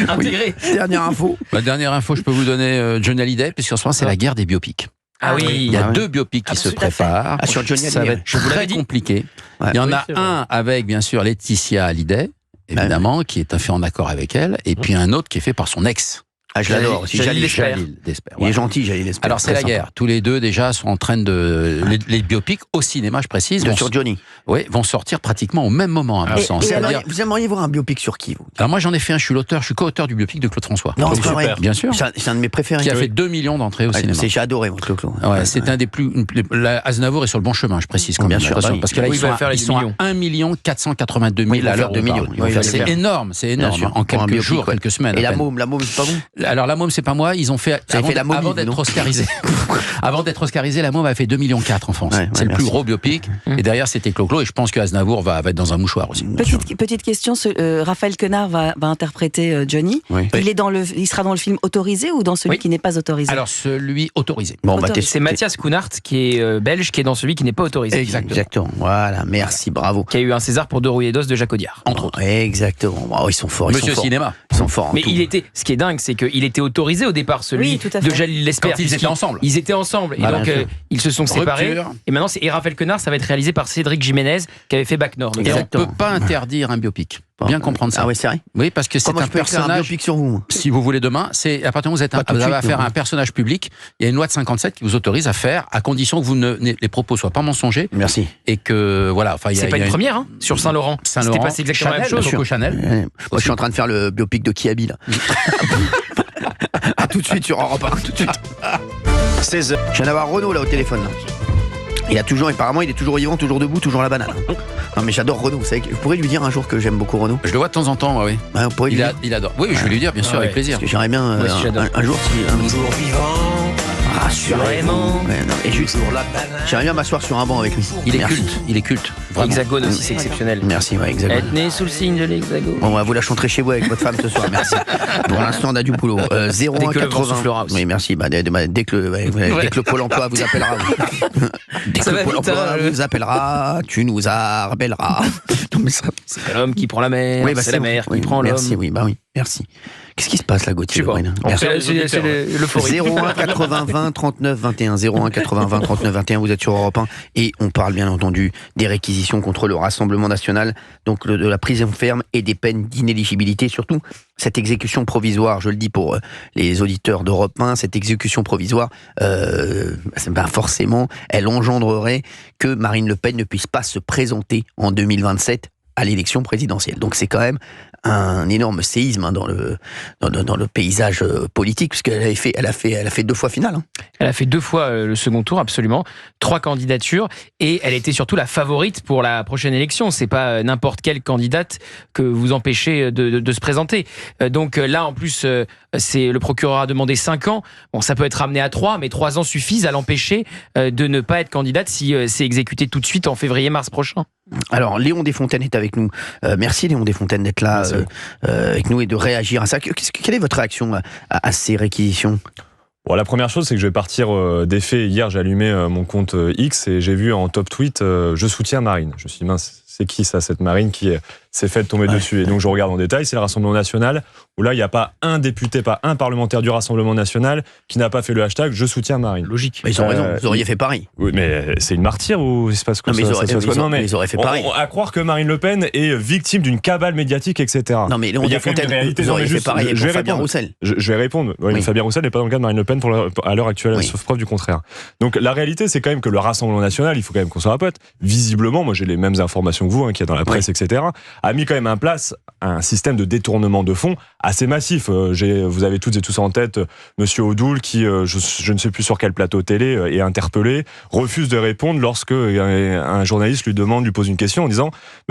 Intégré. Dernière info. La dernière info, je peux vous donner Johnny Hallyday, puisqu'en ce moment, c'est la guerre des biopics. Ah oui. Il y a 2 biopics qui se préparent. Sur Johnny Hallyday. Ça va être très compliqué. Il y en a un avec, bien sûr, Laetitia Hallyday, évidemment, qui est fait en accord avec elle, et puis un autre qui est fait par son ex. Je l'adore aussi. Jalil Desper. Il est gentil, Jalil Desper. Alors c'est la guerre. Tous les deux déjà sont en train de les biopics au cinéma, je précise. Sur Johnny. Oui, vont sortir pratiquement au même moment, à mon sens. Vous aimeriez voir un biopic sur qui, vous? Alors moi j'en ai fait un. Je suis co-auteur du biopic de Claude François. Non, c'est pas vrai. Bien sûr. C'est un de mes préférés. Qui a fait 2 millions d'entrées au cinéma. J'ai adoré, moi, Claude. C'est un des plus. Aznavour est sur le bon chemin, je précise. Bien sûr. Parce que là ils sont à 1 482 000 à l'heure. 2 millions. C'est énorme, en quelques jours, quelques semaines. Et la môme, c'est pas bon? Alors la môme, c'est pas moi. Ils ont fait avant d'être oscarisé. Avant d'être oscarisé, la môme a fait 2,4 millions en France. C'est le plus gros biopic. Et derrière, c'était Clo-Clo. Et je pense que Aznavour va être dans un mouchoir aussi. Petite question, Raphaël Quenard va interpréter Johnny. Il sera dans le film autorisé ou dans celui qui n'est pas autorisé? Alors celui autorisé. C'est Mathias Kounart qui est belge, qui est dans celui qui n'est pas autorisé. Exactement. Voilà, merci, bravo. Qui a eu un César pour 2 rouillés d'os de Jacques Audiard. Entre autres. Exactement. Ils sont forts. Monsieur Cinéma. Ils sont forts. Mais ce qui est dingue, c'est qu'il était autorisé au départ, celui de Jalil Desper. Quand ils étaient ensemble. Ils étaient ensemble. Et donc, ils se sont séparés. Et maintenant, Raphaël Quenard, ça va être réalisé par Cédric Jiménez, qui avait fait Bac Nord. Et on ne peut pas interdire un biopic. Bien comprendre ça. Ah oui, c'est vrai. Oui, parce que c'est un personnage. Un biopic sur vous. Si vous voulez demain, c'est à partir du moment où vous avez affaire à un personnage public, il y a une loi de 57 qui vous autorise à faire, à condition que les propos soient pas mensongers. Merci. Et que voilà. C'est pas une première, sur Saint-Laurent. C'était passé exactement la même chose. Coco Chanel. Moi, je suis en train de faire le biopic de Kiabi là. À tout de suite sur Europe 1. Tout de suite. 16h. Je viens d'avoir Renaud là au téléphone. Là. Apparemment, il est toujours vivant, toujours debout, toujours la banane. Non, mais j'adore Renaud. Vous savez, vous pourrez lui dire un jour que j'aime beaucoup Renaud. Je le vois de temps en temps, oui. Il adore. Oui, je vais lui dire, bien sûr, avec plaisir. Parce que j'aimerais bien un jour, un jour vivant. Rassurément. Et juste j'aimerais bien m'asseoir sur un banc avec lui. Il est culte. L'Hexagone aussi, c'est exceptionnel. Merci, Hexagone. Être né sous le signe de l'Hexagone. Bon, vous la chanterez chez vous avec votre femme ce soir, merci. Pour l'instant, on a du boulot. 01 80. Oui, merci. Dès que le Pôle emploi vous appellera. Dès que le Pôle emploi vous appellera, tu nous rappelleras. C'est pas l'homme qui prend la mer, c'est la mer qui prend l'homme. Merci, merci. Qu'est-ce qui se passe là, Gauthier? C'est l'euphorie. 01 80 20 39 21. 01 80 20 39 21. Vous êtes sur Europe 1 et on parle bien entendu des réquisitions contre le Rassemblement national, donc de la prison ferme et des peines d'inéligibilité. Surtout cette exécution provisoire, je le dis pour les auditeurs d'Europe 1, cette exécution provisoire, forcément, elle engendrerait que Marine Le Pen ne puisse pas se présenter en 2027 à l'élection présidentielle. Donc c'est quand même un énorme séisme dans le paysage politique, puisqu'elle a fait 2 fois finale. Elle a fait 2 fois le second tour, absolument. 3 candidatures, et elle était surtout la favorite pour la prochaine élection. C'est pas n'importe quelle candidate que vous empêchez de se présenter. Donc là, en plus, le procureur a demandé 5 ans. Bon, ça peut être ramené à 3, mais 3 ans suffisent à l'empêcher de ne pas être candidate si c'est exécuté tout de suite en février-mars prochain. Alors, Léon Desfontaines est avec nous. Merci Léon Desfontaines d'être là avec nous et de réagir à ça. Quelle est votre réaction à ces réquisitions ? Bon, la première chose, c'est que je vais partir des faits. Hier, j'ai allumé mon compte X et j'ai vu en top tweet je soutiens Marine. Je me suis dit, mince, c'est qui ça, cette Marine qui s'est fait tomber dessus? Et donc je regarde en détail, c'est le Rassemblement National, où là, il n'y a pas un député, pas un parlementaire du Rassemblement National qui n'a pas fait le hashtag je soutiens Marine. Logique. Mais ils ont raison, vous auriez fait pareil. Oui, mais c'est une martyre ou il se passe quoi? Ils auraient fait pareil. À croire que Marine Le Pen est victime d'une cabale médiatique, etc. Non, mais Léon Desfontaines, vous auriez fait pareil pour Fabien Roussel. Je vais répondre. Oui. Fabien Roussel n'est pas dans le cas de Marine Le Pen à l'heure actuelle, sauf preuve du contraire. Donc la réalité, c'est quand même que le Rassemblement National, il faut quand même qu'on s'en rapote. Visiblement, moi j'ai les mêmes informations que vous, qui est dans la presse, etc., a mis quand même en place un système de détournement de fonds assez massif. Vous avez toutes et tous en tête Monsieur Odoul qui, je ne sais plus sur quel plateau télé, est interpellé, refuse de répondre lorsque un journaliste lui pose une question en disant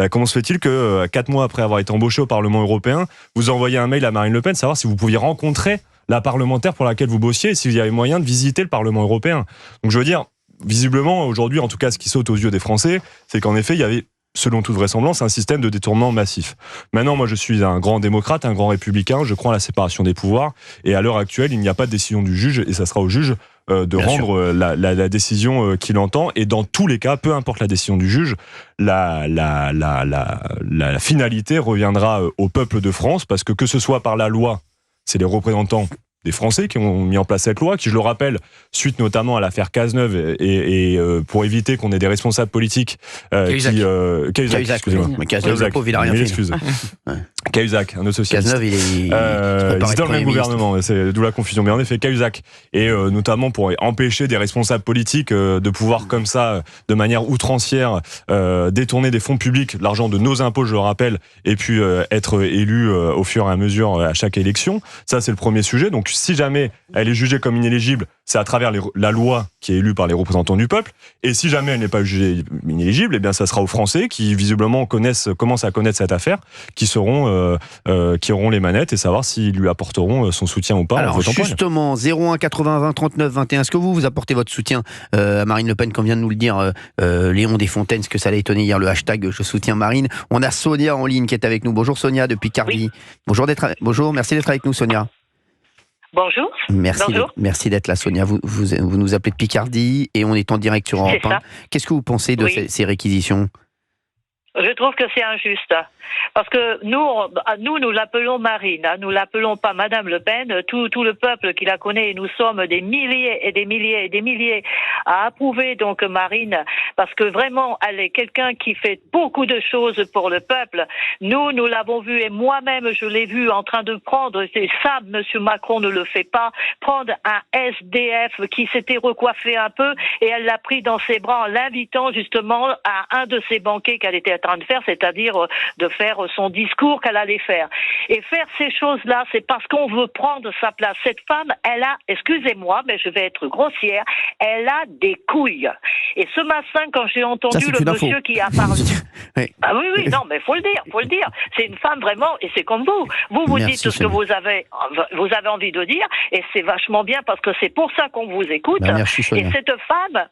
comment se fait-il que 4 mois après avoir été embauché au Parlement européen, vous envoyez un mail à Marine Le Pen savoir si vous pouviez rencontrer la parlementaire pour laquelle vous bossiez et si vous y avait moyen de visiter le Parlement européen. Donc je veux dire, visiblement aujourd'hui, en tout cas ce qui saute aux yeux des Français, c'est qu'en effet il y avait, selon toute vraisemblance, un système de détournement massif. Maintenant, moi, je suis un grand démocrate, un grand républicain, je crois à la séparation des pouvoirs, et à l'heure actuelle, il n'y a pas de décision du juge, et ça sera au juge de rendre la décision qu'il entend, et dans tous les cas, peu importe la décision du juge, la finalité reviendra au peuple de France, parce que ce soit par la loi, c'est les représentants des Français qui ont mis en place cette loi, qui, je le rappelle, suite notamment à l'affaire Cazeneuve et pour éviter qu'on ait des responsables politiques Cahuzac, excusez-moi. Mais Cazeneuve, le pauvre, il a rien fait. Cahuzac, un autre socialiste. Cazeneuve, il est dans le même gouvernement, c'est d'où la confusion. Mais en effet, Cahuzac, et notamment pour empêcher des responsables politiques de pouvoir comme ça, de manière outrancière, détourner des fonds publics, l'argent de nos impôts, je le rappelle, et puis être élu au fur et à mesure à chaque élection. Ça, c'est le premier sujet. Donc, si jamais elle est jugée comme inéligible, c'est à travers la loi qui est élue par les représentants du peuple. Et si jamais elle n'est pas jugée inéligible, eh bien, ça sera aux Français qui, visiblement, commencent à connaître cette affaire, qui auront les manettes et savoir s'ils lui apporteront son soutien ou pas. Alors, justement, 01 80 20 39 21, est-ce que vous apportez votre soutien à Marine Le Pen, comme vient de nous le dire Léon Desfontaines, ce que ça l'a étonné hier, le hashtag je soutiens Marine. On a Sonia en ligne qui est avec nous. Bonjour Sonia, depuis Picardie. Oui. Bonjour, merci d'être avec nous Sonia. Bonjour. Merci d'être là, Sonia. Vous nous appelez de Picardie et on est en direct sur Europe 1. Qu'est-ce que vous pensez de ces réquisitions? Je trouve que c'est injuste. Parce que nous l'appelons Marine, nous l'appelons pas Madame Le Pen. Tout le peuple qui la connaît, nous sommes des milliers et des milliers et des milliers à approuver donc Marine, parce que vraiment, elle est quelqu'un qui fait beaucoup de choses pour le peuple. Nous l'avons vu, et moi-même, je l'ai vu en train de prendre, et ça, Monsieur Macron ne le fait pas, prendre un SDF qui s'était recoiffé un peu, et elle l'a pris dans ses bras en l'invitant justement à un de ses banquets qu'elle était en train de faire, c'est-à-dire de faire son discours qu'elle allait faire. Et faire ces choses-là, c'est parce qu'on veut prendre sa place. Cette femme, elle a, excusez-moi, mais je vais être grossière, elle a des couilles. Et ce matin, quand j'ai entendu le monsieur qui a parlé... oui. Ah oui, non, mais faut le dire. C'est une femme vraiment, et c'est comme vous. Vous dites tout ce que vous avez envie de dire, et c'est vachement bien parce que c'est pour ça qu'on vous écoute. Merci, Sonia. Et cette femme...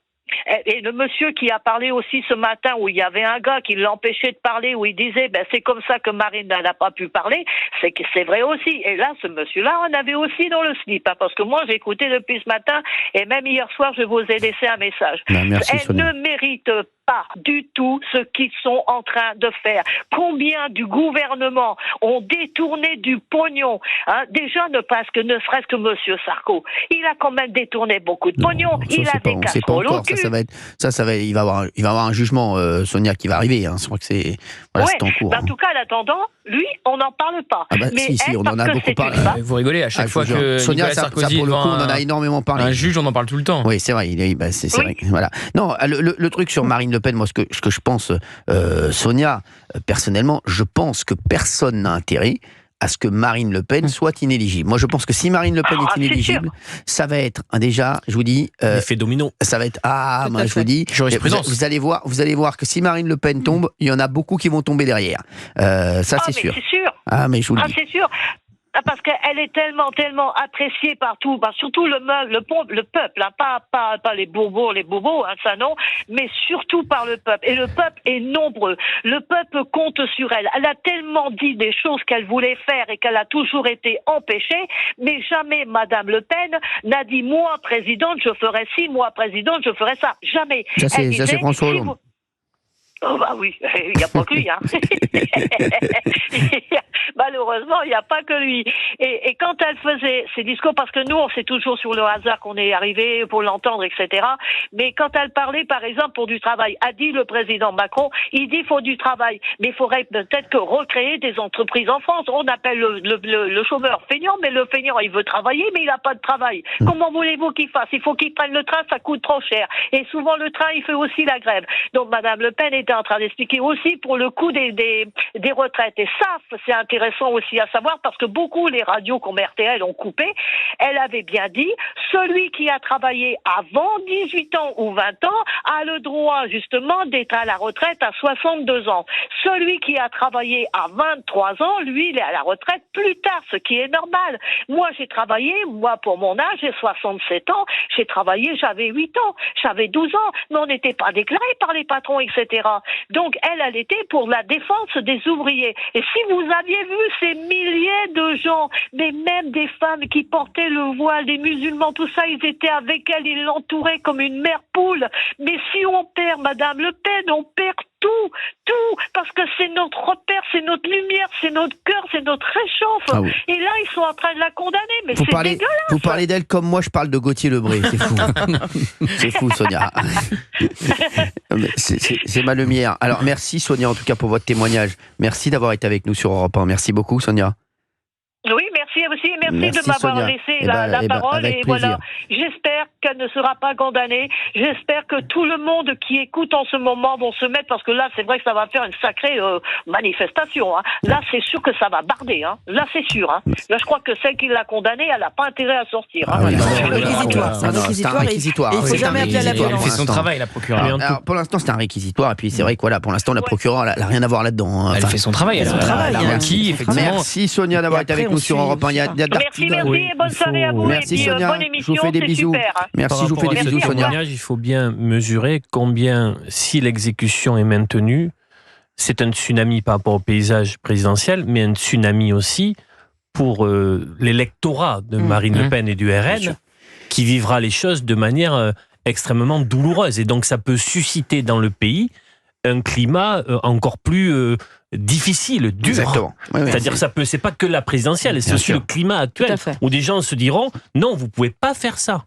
Et le monsieur qui a parlé aussi ce matin, où il y avait un gars qui l'empêchait de parler, où il disait c'est comme ça que Marine n'a pas pu parler, c'est vrai aussi. Et là, ce monsieur-là, on avait aussi dans le slip, parce que moi j'ai écouté depuis ce matin, et même hier soir je vous ai laissé un message. Merci, elle ne mérite pas du tout ce qu'ils sont en train de faire. Combien du gouvernement ont détourné du pognon, déjà ne serait-ce que monsieur Sarko, il a quand même détourné beaucoup de pognon, il a des casseroles au cul. Il va avoir un jugement, Sonia, qui va arriver. Je crois que c'est en cours. En tout cas, en attendant, lui, on n'en parle pas. Mais si, on en a beaucoup parlé. Vous rigolez à chaque fois que Sonia, Nicolas Sarkozy pour le coup, on en a énormément parlé. Un juge, on en parle tout le temps. Oui, c'est vrai. C'est vrai. Voilà. Non, le truc sur Marine Le Pen, moi, ce que je pense, Sonia, personnellement, je pense que personne n'a intérêt à ce que Marine Le Pen soit inéligible. Moi, je pense que si Marine Le Pen est inéligible, ça va être déjà, je vous dis, l'effet domino. Ça va être moi je vous dis, vous allez voir que si Marine Le Pen tombe, il y en a beaucoup qui vont tomber derrière. Ça, c'est sûr. C'est sûr. Mais je vous le dis. C'est sûr. Parce qu'elle est tellement appréciée partout, surtout le peuple, hein, pas les bobos, hein, ça non, mais surtout par le peuple. Et le peuple est nombreux. Le peuple compte sur elle. Elle a tellement dit des choses qu'elle voulait faire et qu'elle a toujours été empêchée, mais jamais Madame Le Pen n'a dit moi présidente je ferai ci, moi présidente je ferai ça. Jamais. Ça c'est François Hollande. Oh bah oui, il n'y a pas que lui, hein. Malheureusement, il n'y a pas que lui. Et quand elle faisait ses discours, parce que nous, on sait toujours sur le hasard qu'on est arrivé pour l'entendre, etc. Mais quand elle parlait, par exemple, pour du travail, a dit le président Macron, il dit faut du travail, mais il faudrait peut-être que recréer des entreprises en France. On appelle le chômeur feignant, mais le feignant, il veut travailler, mais il n'a pas de travail. Comment voulez-vous qu'il fasse? Il faut qu'il prenne le train, ça coûte trop cher. Et souvent, le train, il fait aussi la grève. Donc, Madame Le Pen était en train d'expliquer aussi pour le coût des retraites. Et ça, c'est intéressant aussi à savoir parce que beaucoup, les radios comme RTL ont coupé. Elle avait bien dit, celui qui a travaillé avant 18 ans ou 20 ans a le droit justement d'être à la retraite à 62 ans. Celui qui a travaillé à 23 ans, lui, il est à la retraite plus tard, ce qui est normal. Moi, j'ai travaillé, pour mon âge, j'ai 67 ans, j'ai travaillé, j'avais 8 ans, j'avais 12 ans, mais on n'était pas déclaré par les patrons, etc. Donc, elle était pour la défense des ouvriers. Et si vous aviez vu ces milliers de gens, mais même des femmes qui portaient le voile, des musulmans, tout ça, ils étaient avec elle, ils l'entouraient comme une mère poule. Mais si on perd Madame Le Pen, on perd tout, parce que c'est notre repère, c'est notre lumière, c'est notre cœur, c'est notre réchauffe. Ah oui. Et là, ils sont en train de la condamner, mais c'est dégueulasse. Vous parlez d'elle comme moi, je parle de Gauthier Lebray, c'est fou. C'est fou, Sonia. C'est ma lumière. Alors, merci, Sonia, en tout cas, pour votre témoignage. Merci d'avoir été avec nous sur Europe 1. Merci beaucoup, Sonia. Oui, merci aussi. Merci de m'avoir laissé la parole. Et voilà, j'espère qu'elle ne sera pas condamnée. J'espère que tout le monde qui écoute en ce moment vont se mettre, parce que là, c'est vrai que ça va faire une sacrée manifestation. Hein. Là, c'est sûr que ça va barder. Hein. Là, c'est sûr. Hein. Là, je crois que celle qui l'a condamnée, elle n'a pas intérêt à sortir. Hein. C'est un réquisitoire. Il ne faut jamais appeler à la violence. Elle fait son travail, la procureure. Alors, pour l'instant, c'est un réquisitoire. Et puis, c'est vrai que voilà, pour l'instant, la procureure, elle n'a rien à voir là-dedans. Elle fait son travail. Elle a requis, effectivement. Merci, Sonia, d'avoir été avec nous sur Europe 1. Merci, et bonne soirée à vous. Merci, et puis, Sonia. bonne émission, je vous fais des bisous. Super. Merci, je vous fais des bisous, Sonia. Il faut bien mesurer combien, si l'exécution est maintenue, c'est un tsunami par rapport au paysage présidentiel, mais un tsunami aussi pour l'électorat de Marine Le Pen et du RN, qui vivra les choses de manière extrêmement douloureuse. Et donc, ça peut susciter dans le pays un climat encore plus difficile, dur. Exactement. Oui, c'est-à-dire c'est pas que la présidentielle, c'est aussi le climat actuel où des gens se diront non, vous pouvez pas faire ça.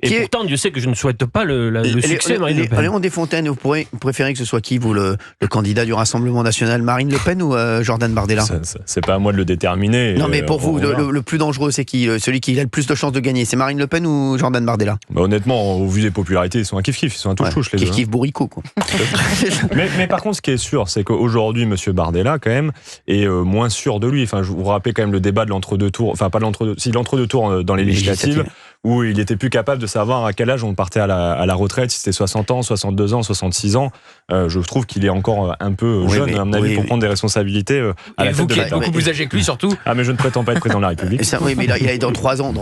Et pourtant, Dieu sait que je ne souhaite pas le succès de Marine Le Pen. Léon Desfontaines, vous préférez que ce soit qui, vous, le candidat du Rassemblement National, Marine Le Pen ou Jordan Bardella? C'est pas à moi de le déterminer. Non, mais pour vous, le plus dangereux, c'est qui? Celui qui a le plus de chances de gagner, c'est Marine Le Pen ou Jordan Bardella? Honnêtement, au vu des popularités, ils sont un kiff-kiff, ils sont un touche-touche, les deux. Kiff-kiff bourricot, quoi. mais par contre, ce qui est sûr, c'est qu'aujourd'hui, M. Bardella, quand même, est moins sûr de lui. Enfin, je vous rappelle quand même le débat de l'entre-deux tours, enfin, pas de l'entre-deux tours dans les législatives, où il était plus capable de savoir à quel âge on partait à la retraite, si c'était 60 ans, 62 ans, 66 ans. Je trouve qu'il est encore un peu jeune, à mon avis, pour prendre des responsabilités à la tête de l'État. Beaucoup plus âgé que lui, surtout. Ah, mais je ne prétends pas être président de la République. Oui, mais il est dans 3 ans,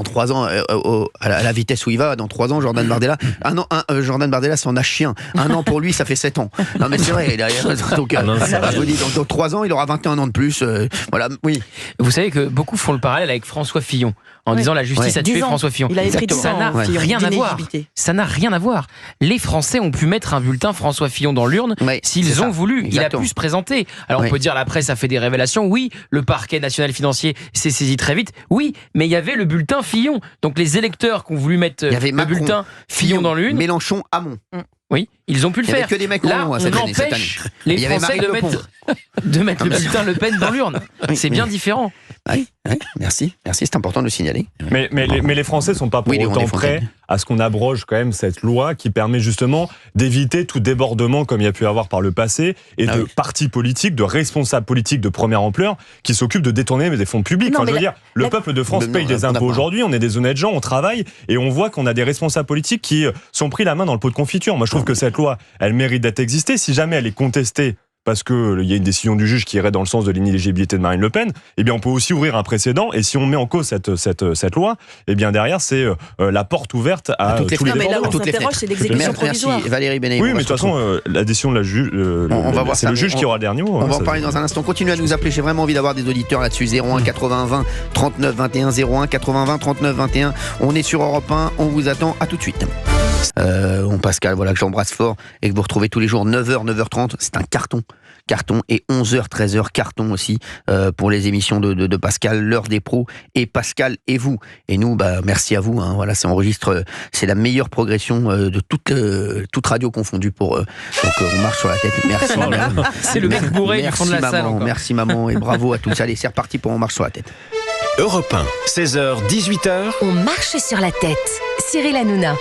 à la vitesse où il va, dans 3 ans, Jordan Bardella, Jordan Bardella, c'est en chien. 1 an pour lui, ça fait 7 ans. Non, mais c'est vrai, donc, je vous dis, dans 3 ans, il aura 21 ans de plus. Voilà, oui. Vous savez que beaucoup font le parallèle avec François Fillon, en disant la justice a tué François Fillon. Il a écrit ça n'a rien à voir. Ça n'a rien à voir. Les Français ont pu mettre un bulletin François Fillon dans l'urne s'ils ont voulu. Exactement. Il a pu se présenter. Alors on peut dire la presse a fait des révélations. Oui, le parquet national financier s'est saisi très vite. Oui, mais il y avait le bulletin Fillon. Donc les électeurs qui ont voulu mettre le bulletin Fillon dans l'urne. Mélenchon, Hamon. Oui, ils ont pu le faire. Que des mecs là, on empêche les Français de mettre le bulletin Le Pen dans l'urne. C'est bien différent. Oui, merci, c'est important de le signaler. Mais les Français ne sont pas pour autant prêts à ce qu'on abroge quand même cette loi qui permet justement d'éviter tout débordement comme il y a pu avoir par le passé et de partis politiques, de responsables politiques de première ampleur qui s'occupent de détourner des fonds publics. Je veux dire, le peuple de France paye des impôts aujourd'hui, on est des honnêtes gens, on travaille et on voit qu'on a des responsables politiques qui sont pris la main dans le pot de confiture. Moi je trouve que cette loi, elle mérite d'être existée. Si jamais elle est contestée parce qu'il y a une décision du juge qui irait dans le sens de l'inéligibilité de Marine Le Pen, eh bien on peut aussi ouvrir un précédent, et si on met en cause cette loi, eh bien derrière c'est la porte ouverte à tous les mais là, on s'interroge, c'est l'exécution provisoire. Merci Valérie Bénet. Oui, mais de toute façon, la décision de la juge, c'est le juge qui aura le dernier mot. On va en parler dans un instant. Continuez à nous appeler, j'ai vraiment envie d'avoir des auditeurs là-dessus. 01 80 20 39 21, 01 80 20 39 21. On est sur Europe 1, on vous attend, à tout de suite. Pascal, voilà, que j'embrasse fort et que vous retrouvez tous les jours 9h, 9h30, c'est un carton, et 11h, 13h, carton aussi pour les émissions de Pascal, l'heure des pros, et Pascal et vous. Et nous, merci à vous, voilà, ça enregistre, c'est la meilleure progression de toute radio confondue pour donc on marche sur la tête. Merci. C'est le mec bourré du fond de la salle. Merci maman, et bravo à tous. Allez, c'est reparti pour On marche sur la tête. Europe 1, 16h, 18h. On marche sur la tête. Cyril Hanouna.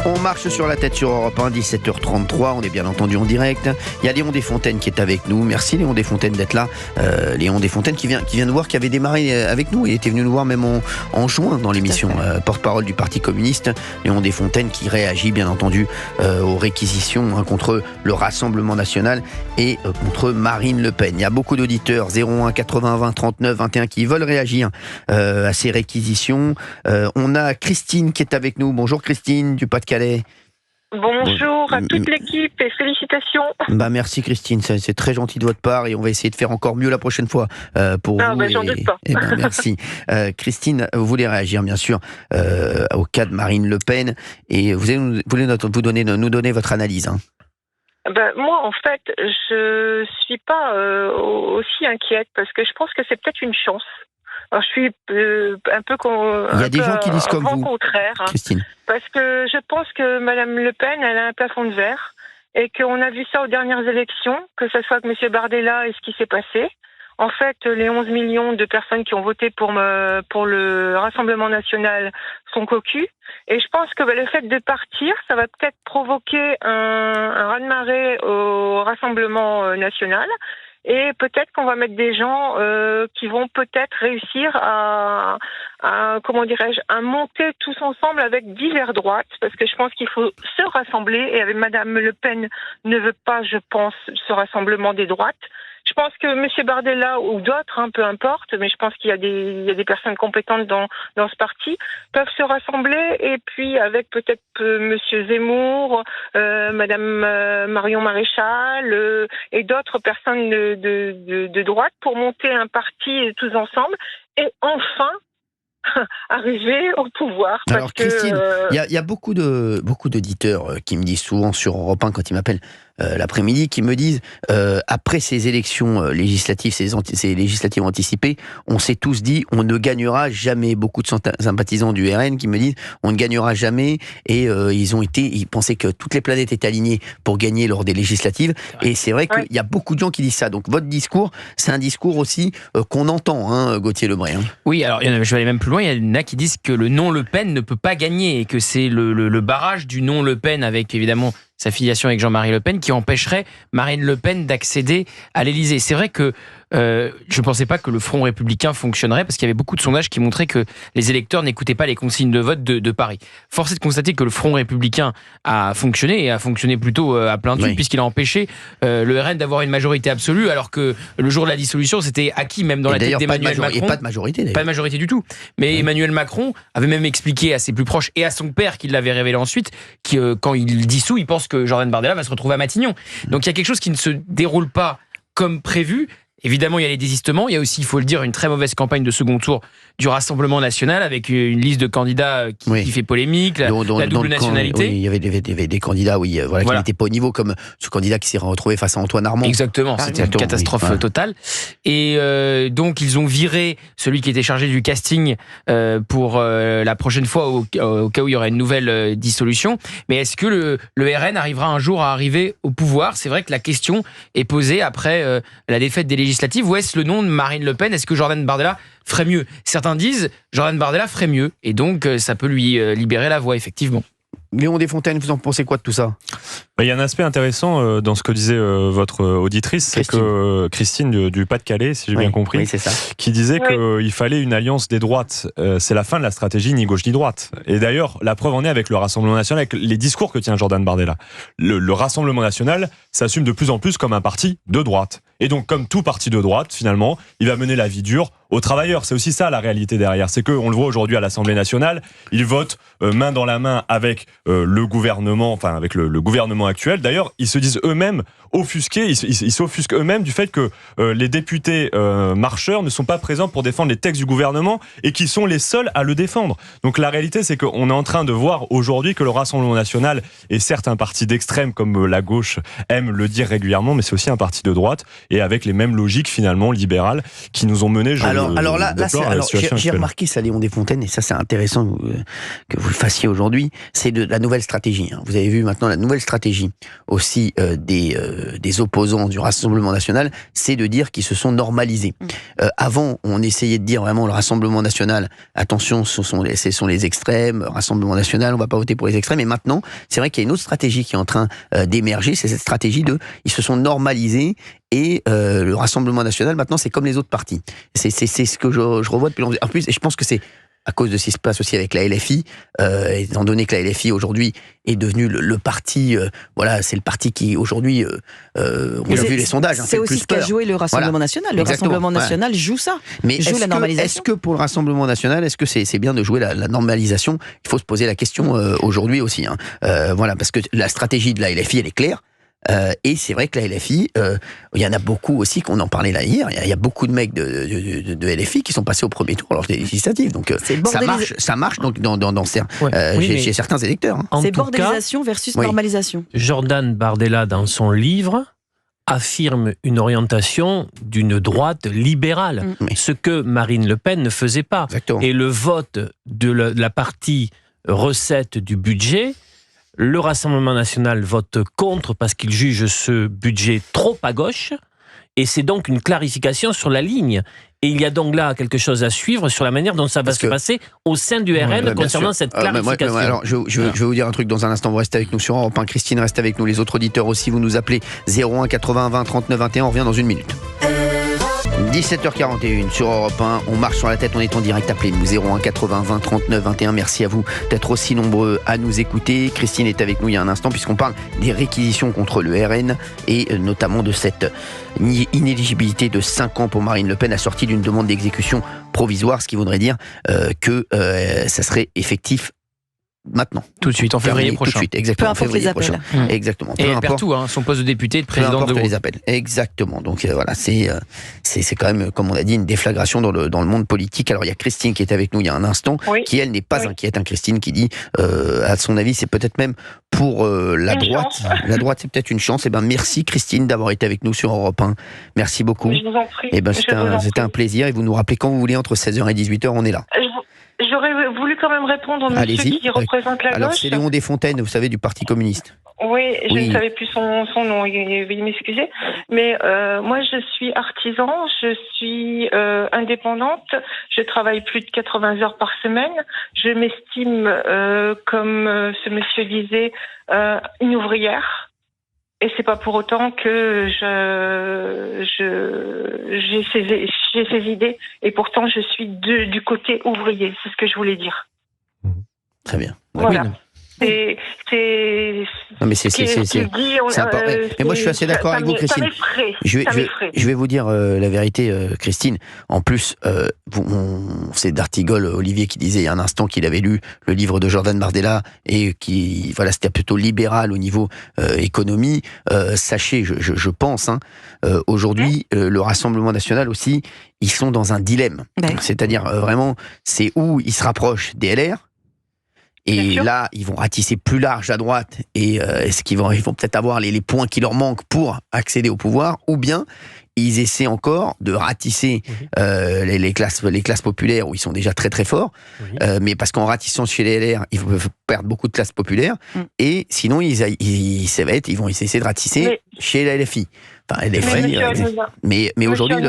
On marche sur la tête sur Europe 1, 17h33. On est bien entendu en direct. Il y a Léon Desfontaines qui est avec nous. Merci Léon Desfontaines d'être là. Léon Desfontaines qui vient de voir, qui avait démarré avec nous. Il était venu nous voir même en juin dans l'émission. Porte-parole du Parti communiste. Léon Desfontaines qui réagit bien entendu aux réquisitions contre le Rassemblement national et contre Marine Le Pen. Il y a beaucoup d'auditeurs 01 80 20 39 21 qui veulent réagir à ces réquisitions. On a Christine qui est avec nous. Bonjour Christine du Pas-de-Calais. Bonjour à toute l'équipe et félicitations. Merci Christine, c'est très gentil de votre part et on va essayer de faire encore mieux la prochaine fois pour vous. J'en doute pas. Merci. Christine, vous voulez réagir bien sûr au cas de Marine Le Pen et vous voulez nous donner votre analyse. Moi, en fait, je suis pas aussi inquiète parce que je pense que c'est peut-être une chance. Alors, je suis un peu il y a des gens qui disent comme vous, contraire, Christine. Parce que je pense que Madame Le Pen, elle a un plafond de verre et qu'on a vu ça aux dernières élections, que ce soit avec M. Bardella et ce qui s'est passé. En fait, les 11 millions de personnes qui ont voté pour le Rassemblement national sont cocus. Et je pense que le fait de partir, ça va peut-être provoquer un raz-de-marée au Rassemblement national. Et peut-être qu'on va mettre des gens qui vont peut-être réussir à monter tous ensemble avec diverses droites, parce que je pense qu'il faut se rassembler, et avec Madame Le Pen ne veut pas, je pense, ce rassemblement des droites. Je pense que M. Bardella ou d'autres, peu importe, mais je pense qu'il y a des personnes compétentes dans ce parti, peuvent se rassembler, et puis avec peut-être M. Zemmour, Madame Marion Maréchal et d'autres personnes de droite pour monter un parti tous ensemble et enfin arriver au pouvoir. Alors Christine, il y a beaucoup d'auditeurs qui me disent souvent sur Europe 1 quand ils m'appellent l'après-midi, qui me disent après ces élections législatives, ces législatives anticipées, on s'est tous dit on ne gagnera jamais. Beaucoup de sympathisants du RN qui me disent on ne gagnera jamais, et ils pensaient que toutes les planètes étaient alignées pour gagner lors des législatives, et c'est vrai qu'il y a beaucoup de gens qui disent ça. Donc votre discours, c'est un discours aussi qu'on entend, Gauthier Lebray. Oui, alors je vais aller même plus loin. Il y en a qui disent que le non Le Pen ne peut pas gagner et que c'est le barrage du non Le Pen, avec évidemment sa filiation avec Jean-Marie Le Pen, qui empêcherait Marine Le Pen d'accéder à l'Élysée. C'est vrai que je ne pensais pas que le Front républicain fonctionnerait, parce qu'il y avait beaucoup de sondages qui montraient que les électeurs n'écoutaient pas les consignes de vote de Paris. Force est de constater que le Front républicain a fonctionné, et a fonctionné plutôt à plein tube, puisqu'il a empêché le RN d'avoir une majorité absolue, alors que le jour de la dissolution, c'était acquis même dans la tête d'Emmanuel Macron. Et pas de majorité d'ailleurs. Pas de majorité du tout. Mais Emmanuel Macron avait même expliqué à ses plus proches et à son père, qui l'avait révélé ensuite, que quand il dissout, il pense que Jordan Bardella va se retrouver à Matignon. Donc il y a quelque chose qui ne se déroule pas comme prévu. Évidemment, il y a les désistements. Il y a aussi, il faut le dire, une très mauvaise campagne de second tour du Rassemblement national, avec une liste de candidats qui fait polémique, la double nationalité. Il y avait des candidats qui n'étaient pas au niveau, comme ce candidat qui s'est retrouvé face à Antoine Armand. Exactement, c'était une catastrophe totale. Et donc, ils ont viré celui qui était chargé du casting pour la prochaine fois, au cas où il y aurait une nouvelle dissolution. Mais est-ce que le RN arrivera un jour à arriver au pouvoir ? C'est vrai que la question est posée après la défaite des législatives. Ou est-ce le nom de Marine Le Pen ? Est-ce que Jordan Bardella ferait mieux ? Certains disent Jordan Bardella ferait mieux, et donc ça peut lui libérer la voie, effectivement. Léon Desfontaines, vous en pensez quoi de tout ça? Il y a un aspect intéressant dans ce que disait votre auditrice, c'est que Christine du Pas-de-Calais, si j'ai bien compris, c'est ça. qui disait qu'il fallait une alliance des droites. C'est la fin de la stratégie ni gauche ni droite. Et d'ailleurs, la preuve en est avec le Rassemblement national, avec les discours que tient Jordan Bardella. Le Rassemblement national s'assume de plus en plus comme un parti de droite. Et donc, comme tout parti de droite, finalement, il va mener la vie dure aux travailleurs. C'est aussi ça la réalité derrière. C'est qu'on le voit aujourd'hui à l'Assemblée nationale, ils votent main dans la main avec le gouvernement, enfin avec le gouvernement actuel. D'ailleurs, ils se disent eux-mêmes offusqués, ils s'offusquent eux-mêmes du fait que les députés marcheurs ne sont pas présents pour défendre les textes du gouvernement et qui sont les seuls à le défendre. Donc la réalité, c'est qu'on est en train de voir aujourd'hui que le Rassemblement national est certes un parti d'extrême, comme la gauche aime le dire régulièrement, mais c'est aussi un parti de droite et avec les mêmes logiques finalement libérales qui nous ont menés. Alors là j'ai remarqué ça, Léon Desfontaines, et ça c'est intéressant que vous le fassiez aujourd'hui, c'est de la nouvelle stratégie. Vous avez vu maintenant la nouvelle stratégie aussi des opposants du Rassemblement national, c'est de dire qu'ils se sont normalisés. Avant, on essayait de dire vraiment le Rassemblement national, attention, ce sont les extrêmes, Rassemblement national, on va pas voter pour les extrêmes, et maintenant, c'est vrai qu'il y a une autre stratégie qui est en train d'émerger, c'est cette stratégie ils se sont normalisés. Et le Rassemblement national, maintenant, c'est comme les autres partis. C'est ce que je revois depuis longtemps. En plus, et je pense que c'est à cause de ce qui se passe aussi avec la LFI, étant donné que la LFI, aujourd'hui, est devenue le parti... c'est le parti qui, aujourd'hui, on a vu les sondages. C'est aussi ce qu'a joué le Rassemblement national. Le Rassemblement national joue ça. Mais joue la normalisation. Est-ce que pour le Rassemblement national, est-ce que c'est bien de jouer la normalisation? Il faut se poser la question aujourd'hui aussi. Parce que la stratégie de la LFI, elle est claire. Et c'est vrai que la LFI, il y en a beaucoup aussi, qu'on en parlait là hier, il y a beaucoup de mecs de LFI qui sont passés au premier tour lors des législatives. Donc ça marche donc chez certains électeurs. C'est bordélisation versus normalisation. Jordan Bardella, dans son livre, affirme une orientation d'une droite libérale, ce que Marine Le Pen ne faisait pas. Exactement. Et le vote de la partie recette du budget, le Rassemblement national vote contre parce qu'il juge ce budget trop à gauche, et c'est donc une clarification sur la ligne. Et il y a donc là quelque chose à suivre sur la manière dont ça va se passer au sein du RN concernant cette clarification. Alors, je vais vous dire un truc dans un instant. Vous restez avec nous sur Europe 1. Christine reste avec nous. Les autres auditeurs aussi, vous nous appelez 01 80 20 39 21. On revient dans une minute. 17h41 sur Europe 1, on marche sur la tête, on est en direct, appelez-nous 01 80 20 39 21, merci à vous d'être aussi nombreux à nous écouter. Christine est avec nous il y a un instant puisqu'on parle des réquisitions contre le RN et notamment de cette inéligibilité de 5 ans pour Marine Le Pen, assortie d'une demande d'exécution provisoire, ce qui voudrait dire que ça serait effectif maintenant. Tout de suite, en février prochain. Tout de suite, exactement. Peu importe les appels. Exactement. Et elle perd tout, son poste de député, de président de groupe. les appels. Exactement. Donc c'est quand même, comme on a dit, une déflagration dans le monde politique. Alors il y a Christine qui est avec nous il y a un instant, qui elle n'est pas inquiète. Christine qui dit, à son avis, c'est peut-être même pour la droite. La droite, c'est peut-être une chance. Merci Christine d'avoir été avec nous sur Europe 1. Merci beaucoup. Je vous en prie. C'était un plaisir. Et vous nous rappelez quand vous voulez, entre 16h et 18h, on est là. J'aurais voulu quand même répondre au monsieur qui représente la gauche. Alors, c'est Léon Desfontaines, vous savez, du Parti communiste. Oui, je ne savais plus son nom, veuillez m'excuser. Mais moi, je suis artisan, je suis indépendante, je travaille plus de 80 heures par semaine. Je m'estime, comme ce monsieur disait, une ouvrière. Et c'est pas pour autant que j'ai ces idées. Et pourtant, je suis du côté ouvrier. C'est ce que je voulais dire. Très bien. Voilà. Mais moi, je suis assez d'accord avec vous, Christine. Je vais vous dire la vérité, Christine. En plus, c'est d'Artigol, Olivier, qui disait il y a un instant qu'il avait lu le livre de Jordan Bardella et c'était plutôt libéral au niveau économie. Sachez, je pense, aujourd'hui, le Rassemblement national aussi, ils sont dans un dilemme. C'est-à-dire, vraiment, c'est où ils se rapprochent des LR. Et là, ils vont ratisser plus large à droite et ils vont peut-être avoir les points qui leur manquent pour accéder au pouvoir, ou bien ils essaient encore de ratisser les classes populaires où ils sont déjà très très forts, mais parce qu'en ratissant chez les LR, ils peuvent perdre beaucoup de classes populaires, et sinon ils vont essayer de ratisser chez la LFI. Enfin, LFI, mais aujourd'hui,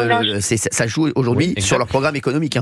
ça joue aujourd'hui sur leur programme économique.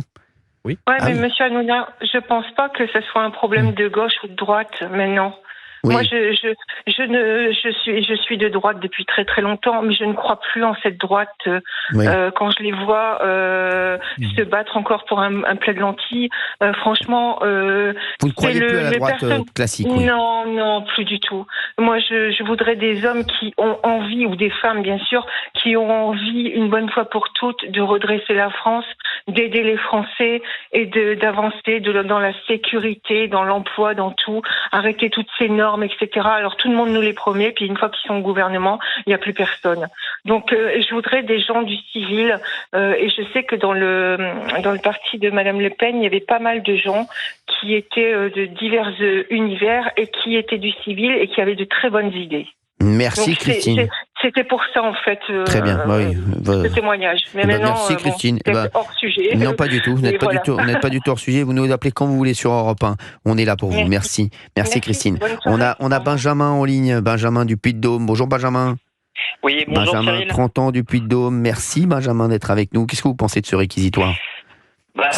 Oui. Ouais, mais monsieur Hanouna, je pense pas que ce soit un problème de gauche ou de droite maintenant. Moi, je suis de droite depuis très très longtemps, mais je ne crois plus en cette droite. Quand je les vois se battre encore pour un plat de lentilles, franchement, vous ne croyez plus à la droite classique? Non, plus du tout. Moi, je voudrais des hommes qui ont envie, ou des femmes bien sûr, qui ont envie une bonne fois pour toutes de redresser la France, d'aider les Français et d'avancer dans la sécurité, dans l'emploi, dans tout, arrêter toutes ces normes, etc. Alors tout le monde nous les promet, puis une fois qu'ils sont au gouvernement, il n'y a plus personne. Donc je voudrais des gens du civil, et je sais que dans le parti de Madame Le Pen, il y avait pas mal de gens qui étaient de divers univers et qui étaient du civil et qui avaient de très bonnes idées. Merci. Donc, Christine. C'était pour ça en fait. Très bien, ce témoignage. Mais maintenant, merci Christine. C'est hors sujet. Non, pas du tout. Vous n'êtes pas du tout hors sujet. Vous nous appelez quand vous voulez sur Europe 1. On est là pour vous. Merci Christine. On a Benjamin en ligne. Benjamin du Puy-de-Dôme. Bonjour Benjamin. Oui, bonjour Benjamin, Cyril. 30 ans du Puy-de-Dôme. Merci Benjamin d'être avec nous. Qu'est-ce que vous pensez de ce réquisitoire?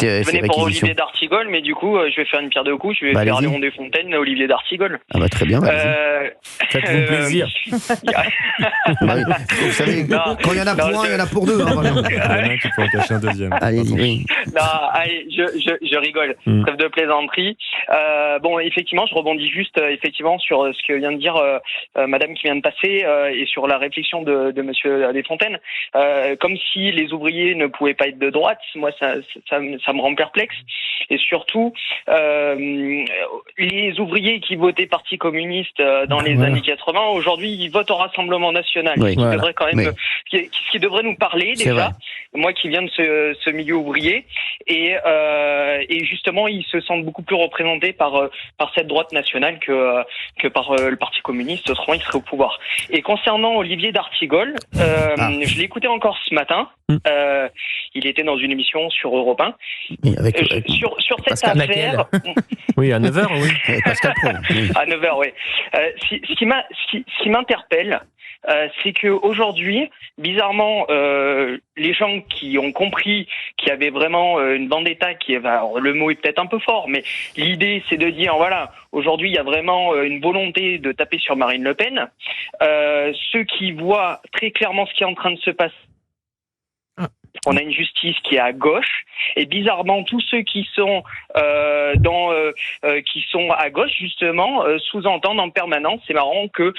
Je venais pour Olivier d'Artigol, mais du coup, je vais faire une pierre deux coups. Je vais faire Léon Desfontaines, Olivier d'Artigol. Ah bah très bien. Faites-vous plaisir. Vous savez, quand il y en a pour un, il y en a pour deux. Il y en a un qui peut en cacher un deuxième. Allez, je rigole. Trêve de plaisanterie. Bon, effectivement, je rebondis juste effectivement sur ce que vient de dire Madame qui vient de passer et sur la réflexion de Monsieur Desfontaines. Comme si les ouvriers ne pouvaient pas être de droite. Moi, ça me rend perplexe. Et surtout, les ouvriers qui votaient Parti communiste dans les années 80, aujourd'hui, ils votent au Rassemblement national. Devrait quand même, qui devrait nous parler déjà. Moi qui viens de ce milieu ouvrier. Et justement, ils se sentent beaucoup plus représentés par cette droite nationale que par le Parti communiste. Autrement, ils seraient au pouvoir. Et concernant Olivier d'Artigol, je l'ai écouté encore ce matin. Il était dans une émission sur Europe 1. Sur cette affaire. Oui, à 9h, oui. Pascal Pro. À 9h, oui. Ce qui m'interpelle, c'est que aujourd'hui, bizarrement, les gens qui ont compris qu'il y avait vraiment une vendetta, le mot est peut-être un peu fort, mais l'idée c'est de dire voilà, aujourd'hui il y a vraiment une volonté de taper sur Marine Le Pen. Ceux qui voient très clairement ce qui est en train de se passer. On a une justice qui est à gauche, et bizarrement tous ceux qui sont qui sont à gauche justement sous-entendent en permanence. C'est marrant que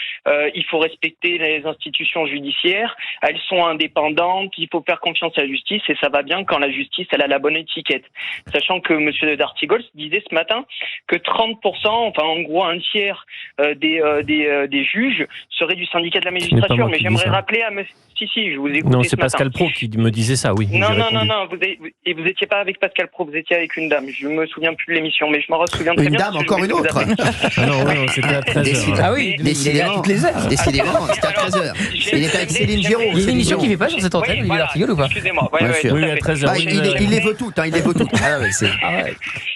il faut respecter les institutions judiciaires, elles sont indépendantes, il faut faire confiance à la justice et ça va bien quand la justice elle a la bonne étiquette. Sachant que Monsieur d'Artigol disait ce matin que 30%, enfin en gros un tiers des juges seraient du syndicat de la magistrature. Mais j'aimerais rappeler à Monsieur. Si, je vous écoute. Non, c'est Pascal Pro qui me disait ça, oui. Non, vous étiez pas avec Pascal Pro, vous étiez avec une dame. Je me souviens plus de l'émission, mais je m'en souviens très bien. Une dame, encore une autre. Non, c'était à 13h. Ah oui, décidément. Toutes les heures. Décidément, c'était à 13h. Il était avec Céline Giraud. Il y a une émission qui ne fait pas sur cette antenne, Olivier d'Artigol, ou pas? Excusez-moi. Oui, à 13h. Il les veut toutes, il les veut toutes.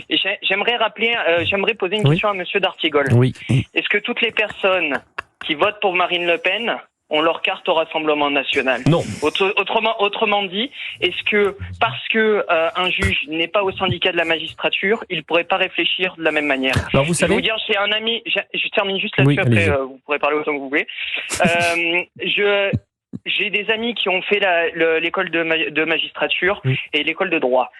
Et j'aimerais rappeler, j'aimerais poser une question à Monsieur d'Artigol. Oui. Est-ce que toutes les personnes qui votent pour Marine Le Pen ont leur carte au Rassemblement national? Non. Autrement dit, est-ce que parce que un juge n'est pas au syndicat de la magistrature, il pourrait pas réfléchir de la même manière? Alors vous savez, je vais vous dire, j'ai un ami, je termine juste là-dessus, après vous pourrez parler autant que vous voulez. J'ai des amis qui ont fait l'école de magistrature et l'école de droit.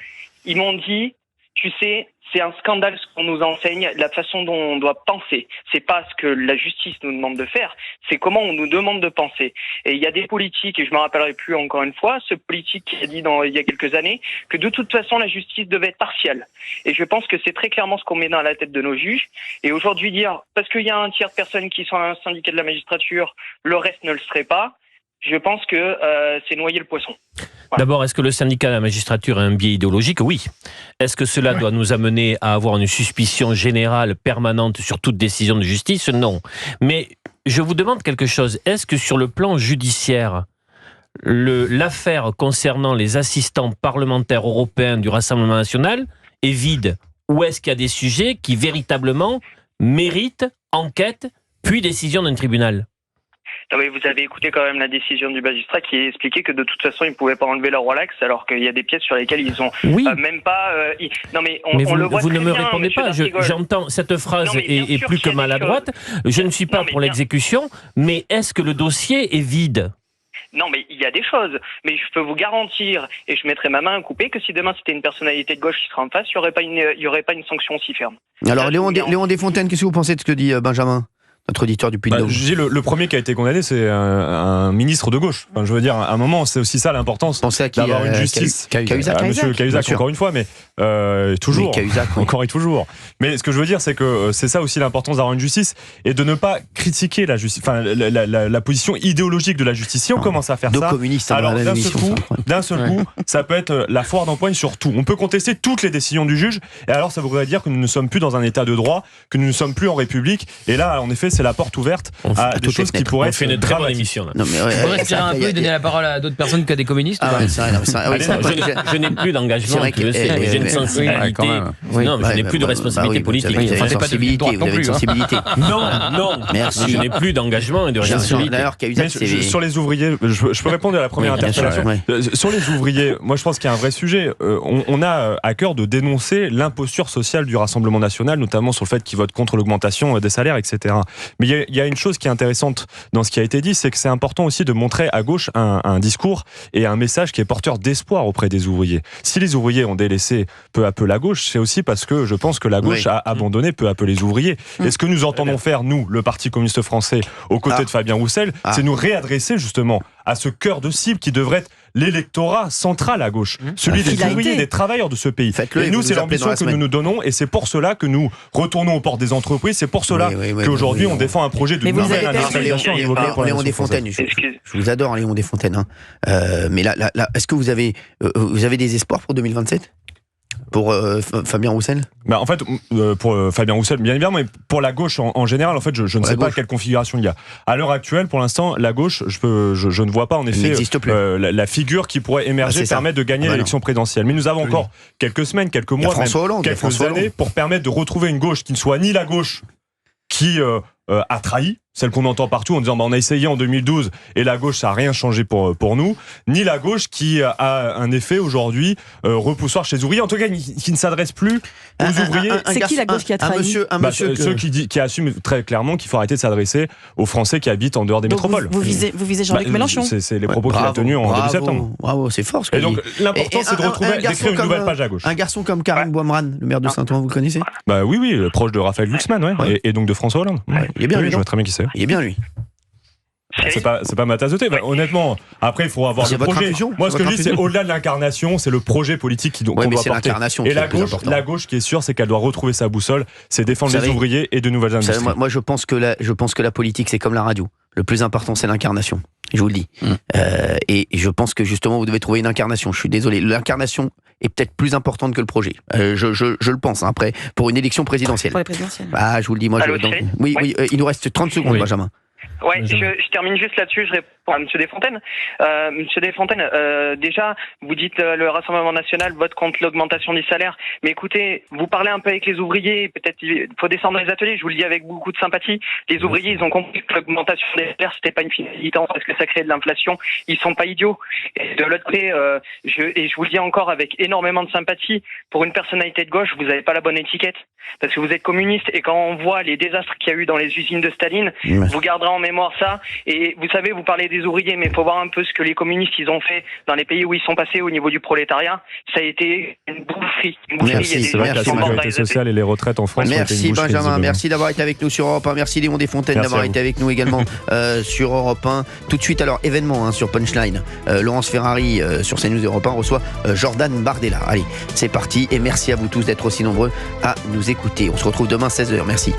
Ils m'ont dit, tu sais, c'est un scandale ce qu'on nous enseigne, la façon dont on doit penser. C'est pas ce que la justice nous demande de faire, c'est comment on nous demande de penser. Et il y a des politiques, et je me rappellerai plus encore une fois, ce politique qui a dit il y a quelques années que de toute façon la justice devait être partiale. Et je pense que c'est très clairement ce qu'on met dans la tête de nos juges. Et aujourd'hui dire, parce qu'il y a un tiers de personnes qui sont à un syndicat de la magistrature, le reste ne le serait pas, je pense que c'est noyer le poisson. Voilà. D'abord, est-ce que le syndicat de la magistrature a un biais idéologique? Oui. Est-ce que cela doit nous amener à avoir une suspicion générale permanente sur toute décision de justice? Non. Mais je vous demande quelque chose. Est-ce que sur le plan judiciaire, l'affaire concernant les assistants parlementaires européens du Rassemblement national est vide? Ou est-ce qu'il y a des sujets qui véritablement méritent enquête puis décision d'un tribunal? Non, mais vous avez écouté quand même la décision du magistrat qui expliquait que de toute façon ils ne pouvaient pas enlever leur Rolex alors qu'il y a des pièces sur lesquelles ils ont même pas. Non mais vous, le voit vous ne très me bien, répondez pas. J'entends cette phrase est plus que maladroite. Je ne suis pas pour l'exécution, mais est-ce que le dossier est vide ? Non, mais il y a des choses. Mais je peux vous garantir, et je mettrai ma main à couper, que si demain c'était une personnalité de gauche qui serait en face, il n'y aurait pas une sanction aussi ferme. Alors, Léon Desfontaines, qu'est-ce que vous pensez de ce que dit Benjamin ? Notre auditeur du Puy-de-Dôme. Je dis le premier qui a été condamné, c'est un ministre de gauche. Enfin, je veux dire, à un moment, c'est aussi ça l'importance d'avoir une justice. Monsieur Cahuzac, encore une fois, mais toujours. Encore et toujours. Mais ce que je veux dire, c'est que c'est ça aussi l'importance d'avoir une justice et de ne pas critiquer la justice, enfin la position idéologique de la justice. Si on commence à faire ça, alors d'un seul coup, ça peut être la foire d'empoigne sur tout. On peut contester toutes les décisions du juge, et alors ça voudrait dire que nous ne sommes plus dans un état de droit, que nous ne sommes plus en République. Et là, en effet, c'est la porte ouverte à des choses qui pourraient être fait une très bonne émission. On pourrait respirer un peu et donner la parole à d'autres personnes qu'à des communistes. Je n'ai plus d'engagement, j'ai une sensibilité. Non, mais je n'ai plus de responsabilité politique. Vous avez une sensibilité. Non, merci. Je n'ai plus d'engagement et de responsabilité. Sur les ouvriers, je peux répondre à la première interpellation. Sur les ouvriers, moi je pense qu'il y a un vrai sujet. On a à cœur de dénoncer l'imposture sociale du Rassemblement national, notamment sur le fait qu'ils votent contre l'augmentation des salaires, etc. Mais il y a une chose qui est intéressante dans ce qui a été dit, c'est que c'est important aussi de montrer à gauche un discours et un message qui est porteur d'espoir auprès des ouvriers. Si les ouvriers ont délaissé peu à peu la gauche, c'est aussi parce que je pense que la gauche a abandonné peu à peu les ouvriers. Et ce que nous entendons faire, nous, le Parti communiste français, aux côtés de Fabien Roussel, c'est nous réadresser justement à ce cœur de cible qui devrait être l'électorat central à gauche, celui des ouvriers et des travailleurs de ce pays. Et nous, c'est l'ambition que nous nous donnons, et c'est pour cela que nous retournons aux portes des entreprises, c'est pour cela qu'aujourd'hui on défend un projet de nouvelle industrialisation. Léon Desfontaines, je vous adore, Léon Desfontaines, mais là, est-ce que vous avez des espoirs pour 2027 ? Pour Fabien Roussel ? En fait, pour Fabien Roussel, bien évidemment, mais pour la gauche en général, en fait, je ne sais pas quelle configuration il y a. À l'heure actuelle, pour l'instant, la gauche, je ne vois pas en effet la figure qui pourrait émerger, permettre de gagner l'élection présidentielle. Mais nous avons encore quelques semaines, quelques mois, quelques années pour permettre de retrouver une gauche qui ne soit ni la gauche qui a trahi, celle qu'on entend partout en disant on a essayé en 2012 et la gauche ça n'a rien changé pour nous, ni la gauche qui a un effet aujourd'hui repoussoir chez les ouvriers, en tout cas qui ne s'adresse plus aux ouvriers. C'est qui la gauche qui a trahi ? Ceux qui assument très clairement qu'il faut arrêter de s'adresser aux Français qui habitent en dehors des métropoles. Vous visez Jean-Luc Mélenchon. C'est les propos qu'il a tenus en début septembre. Bravo, c'est fort ce que Et donc l'important c'est de d'écrire une nouvelle page à gauche. Un garçon comme Karim Bouamran, le maire de Saint-Ouen, vous le connaissez ? Oui, proche de Raphaël Glucksmann, et donc de François Hollande. Il est bien, je vois très bien qui c'est. Il est bien lui. C'est pas ma tasse de thé. Honnêtement, après il faut avoir le projet. Moi ce que je dis c'est au-delà de l'incarnation, c'est le projet politique qu'on doit porter. Et la gauche qui est sûre, c'est qu'elle doit retrouver sa boussole, c'est défendre les ouvriers et de nouvelles industries. Moi je pense que la politique c'est comme la radio. Le plus important c'est l'incarnation. Je vous le dis. Et je pense que justement vous devez trouver une incarnation. Je suis désolé, l'incarnation est peut-être plus importante que le projet. Je le pense, après, pour une élection présidentielle. Pour les présidentielles. Je vous le dis, moi. Oui, il nous reste 30 secondes, Benjamin. Ouais, je termine juste là-dessus, je réponds à M. Desfontaines. Monsieur Desfontaines, déjà, vous dites le Rassemblement National vote contre l'augmentation des salaires, mais écoutez, vous parlez un peu avec les ouvriers, peut-être il faut descendre dans les ateliers, je vous le dis avec beaucoup de sympathie. Les ouvriers, ils ont compris que l'augmentation des salaires, c'était pas une finalité parce que ça crée de l'inflation, ils sont pas idiots. Et de l'autre côté, je vous le dis encore avec énormément de sympathie, pour une personnalité de gauche, vous n'avez pas la bonne étiquette, parce que vous êtes communiste, et quand on voit les désastres qu'il y a eu dans les usines de Staline, vous garderez en mémoire ça. Et vous savez, vous parlez des ouvriers, mais il faut voir un peu ce que les communistes ils ont fait dans les pays où ils sont passés au niveau du prolétariat. Ça a été une boufferie. Merci. C'est vrai que la sécurité sociale et les retraites en France. Merci Benjamin, merci d'avoir été avec nous sur Europe 1. Merci Léon Desfontaines d'avoir été avec nous également sur Europe 1. Tout de suite, alors événement sur Punchline. Laurence Ferrari sur CNews Europe 1 reçoit Jordan Bardella. Allez, c'est parti et merci à vous tous d'être aussi nombreux à nous écouter. On se retrouve demain 16h. Merci.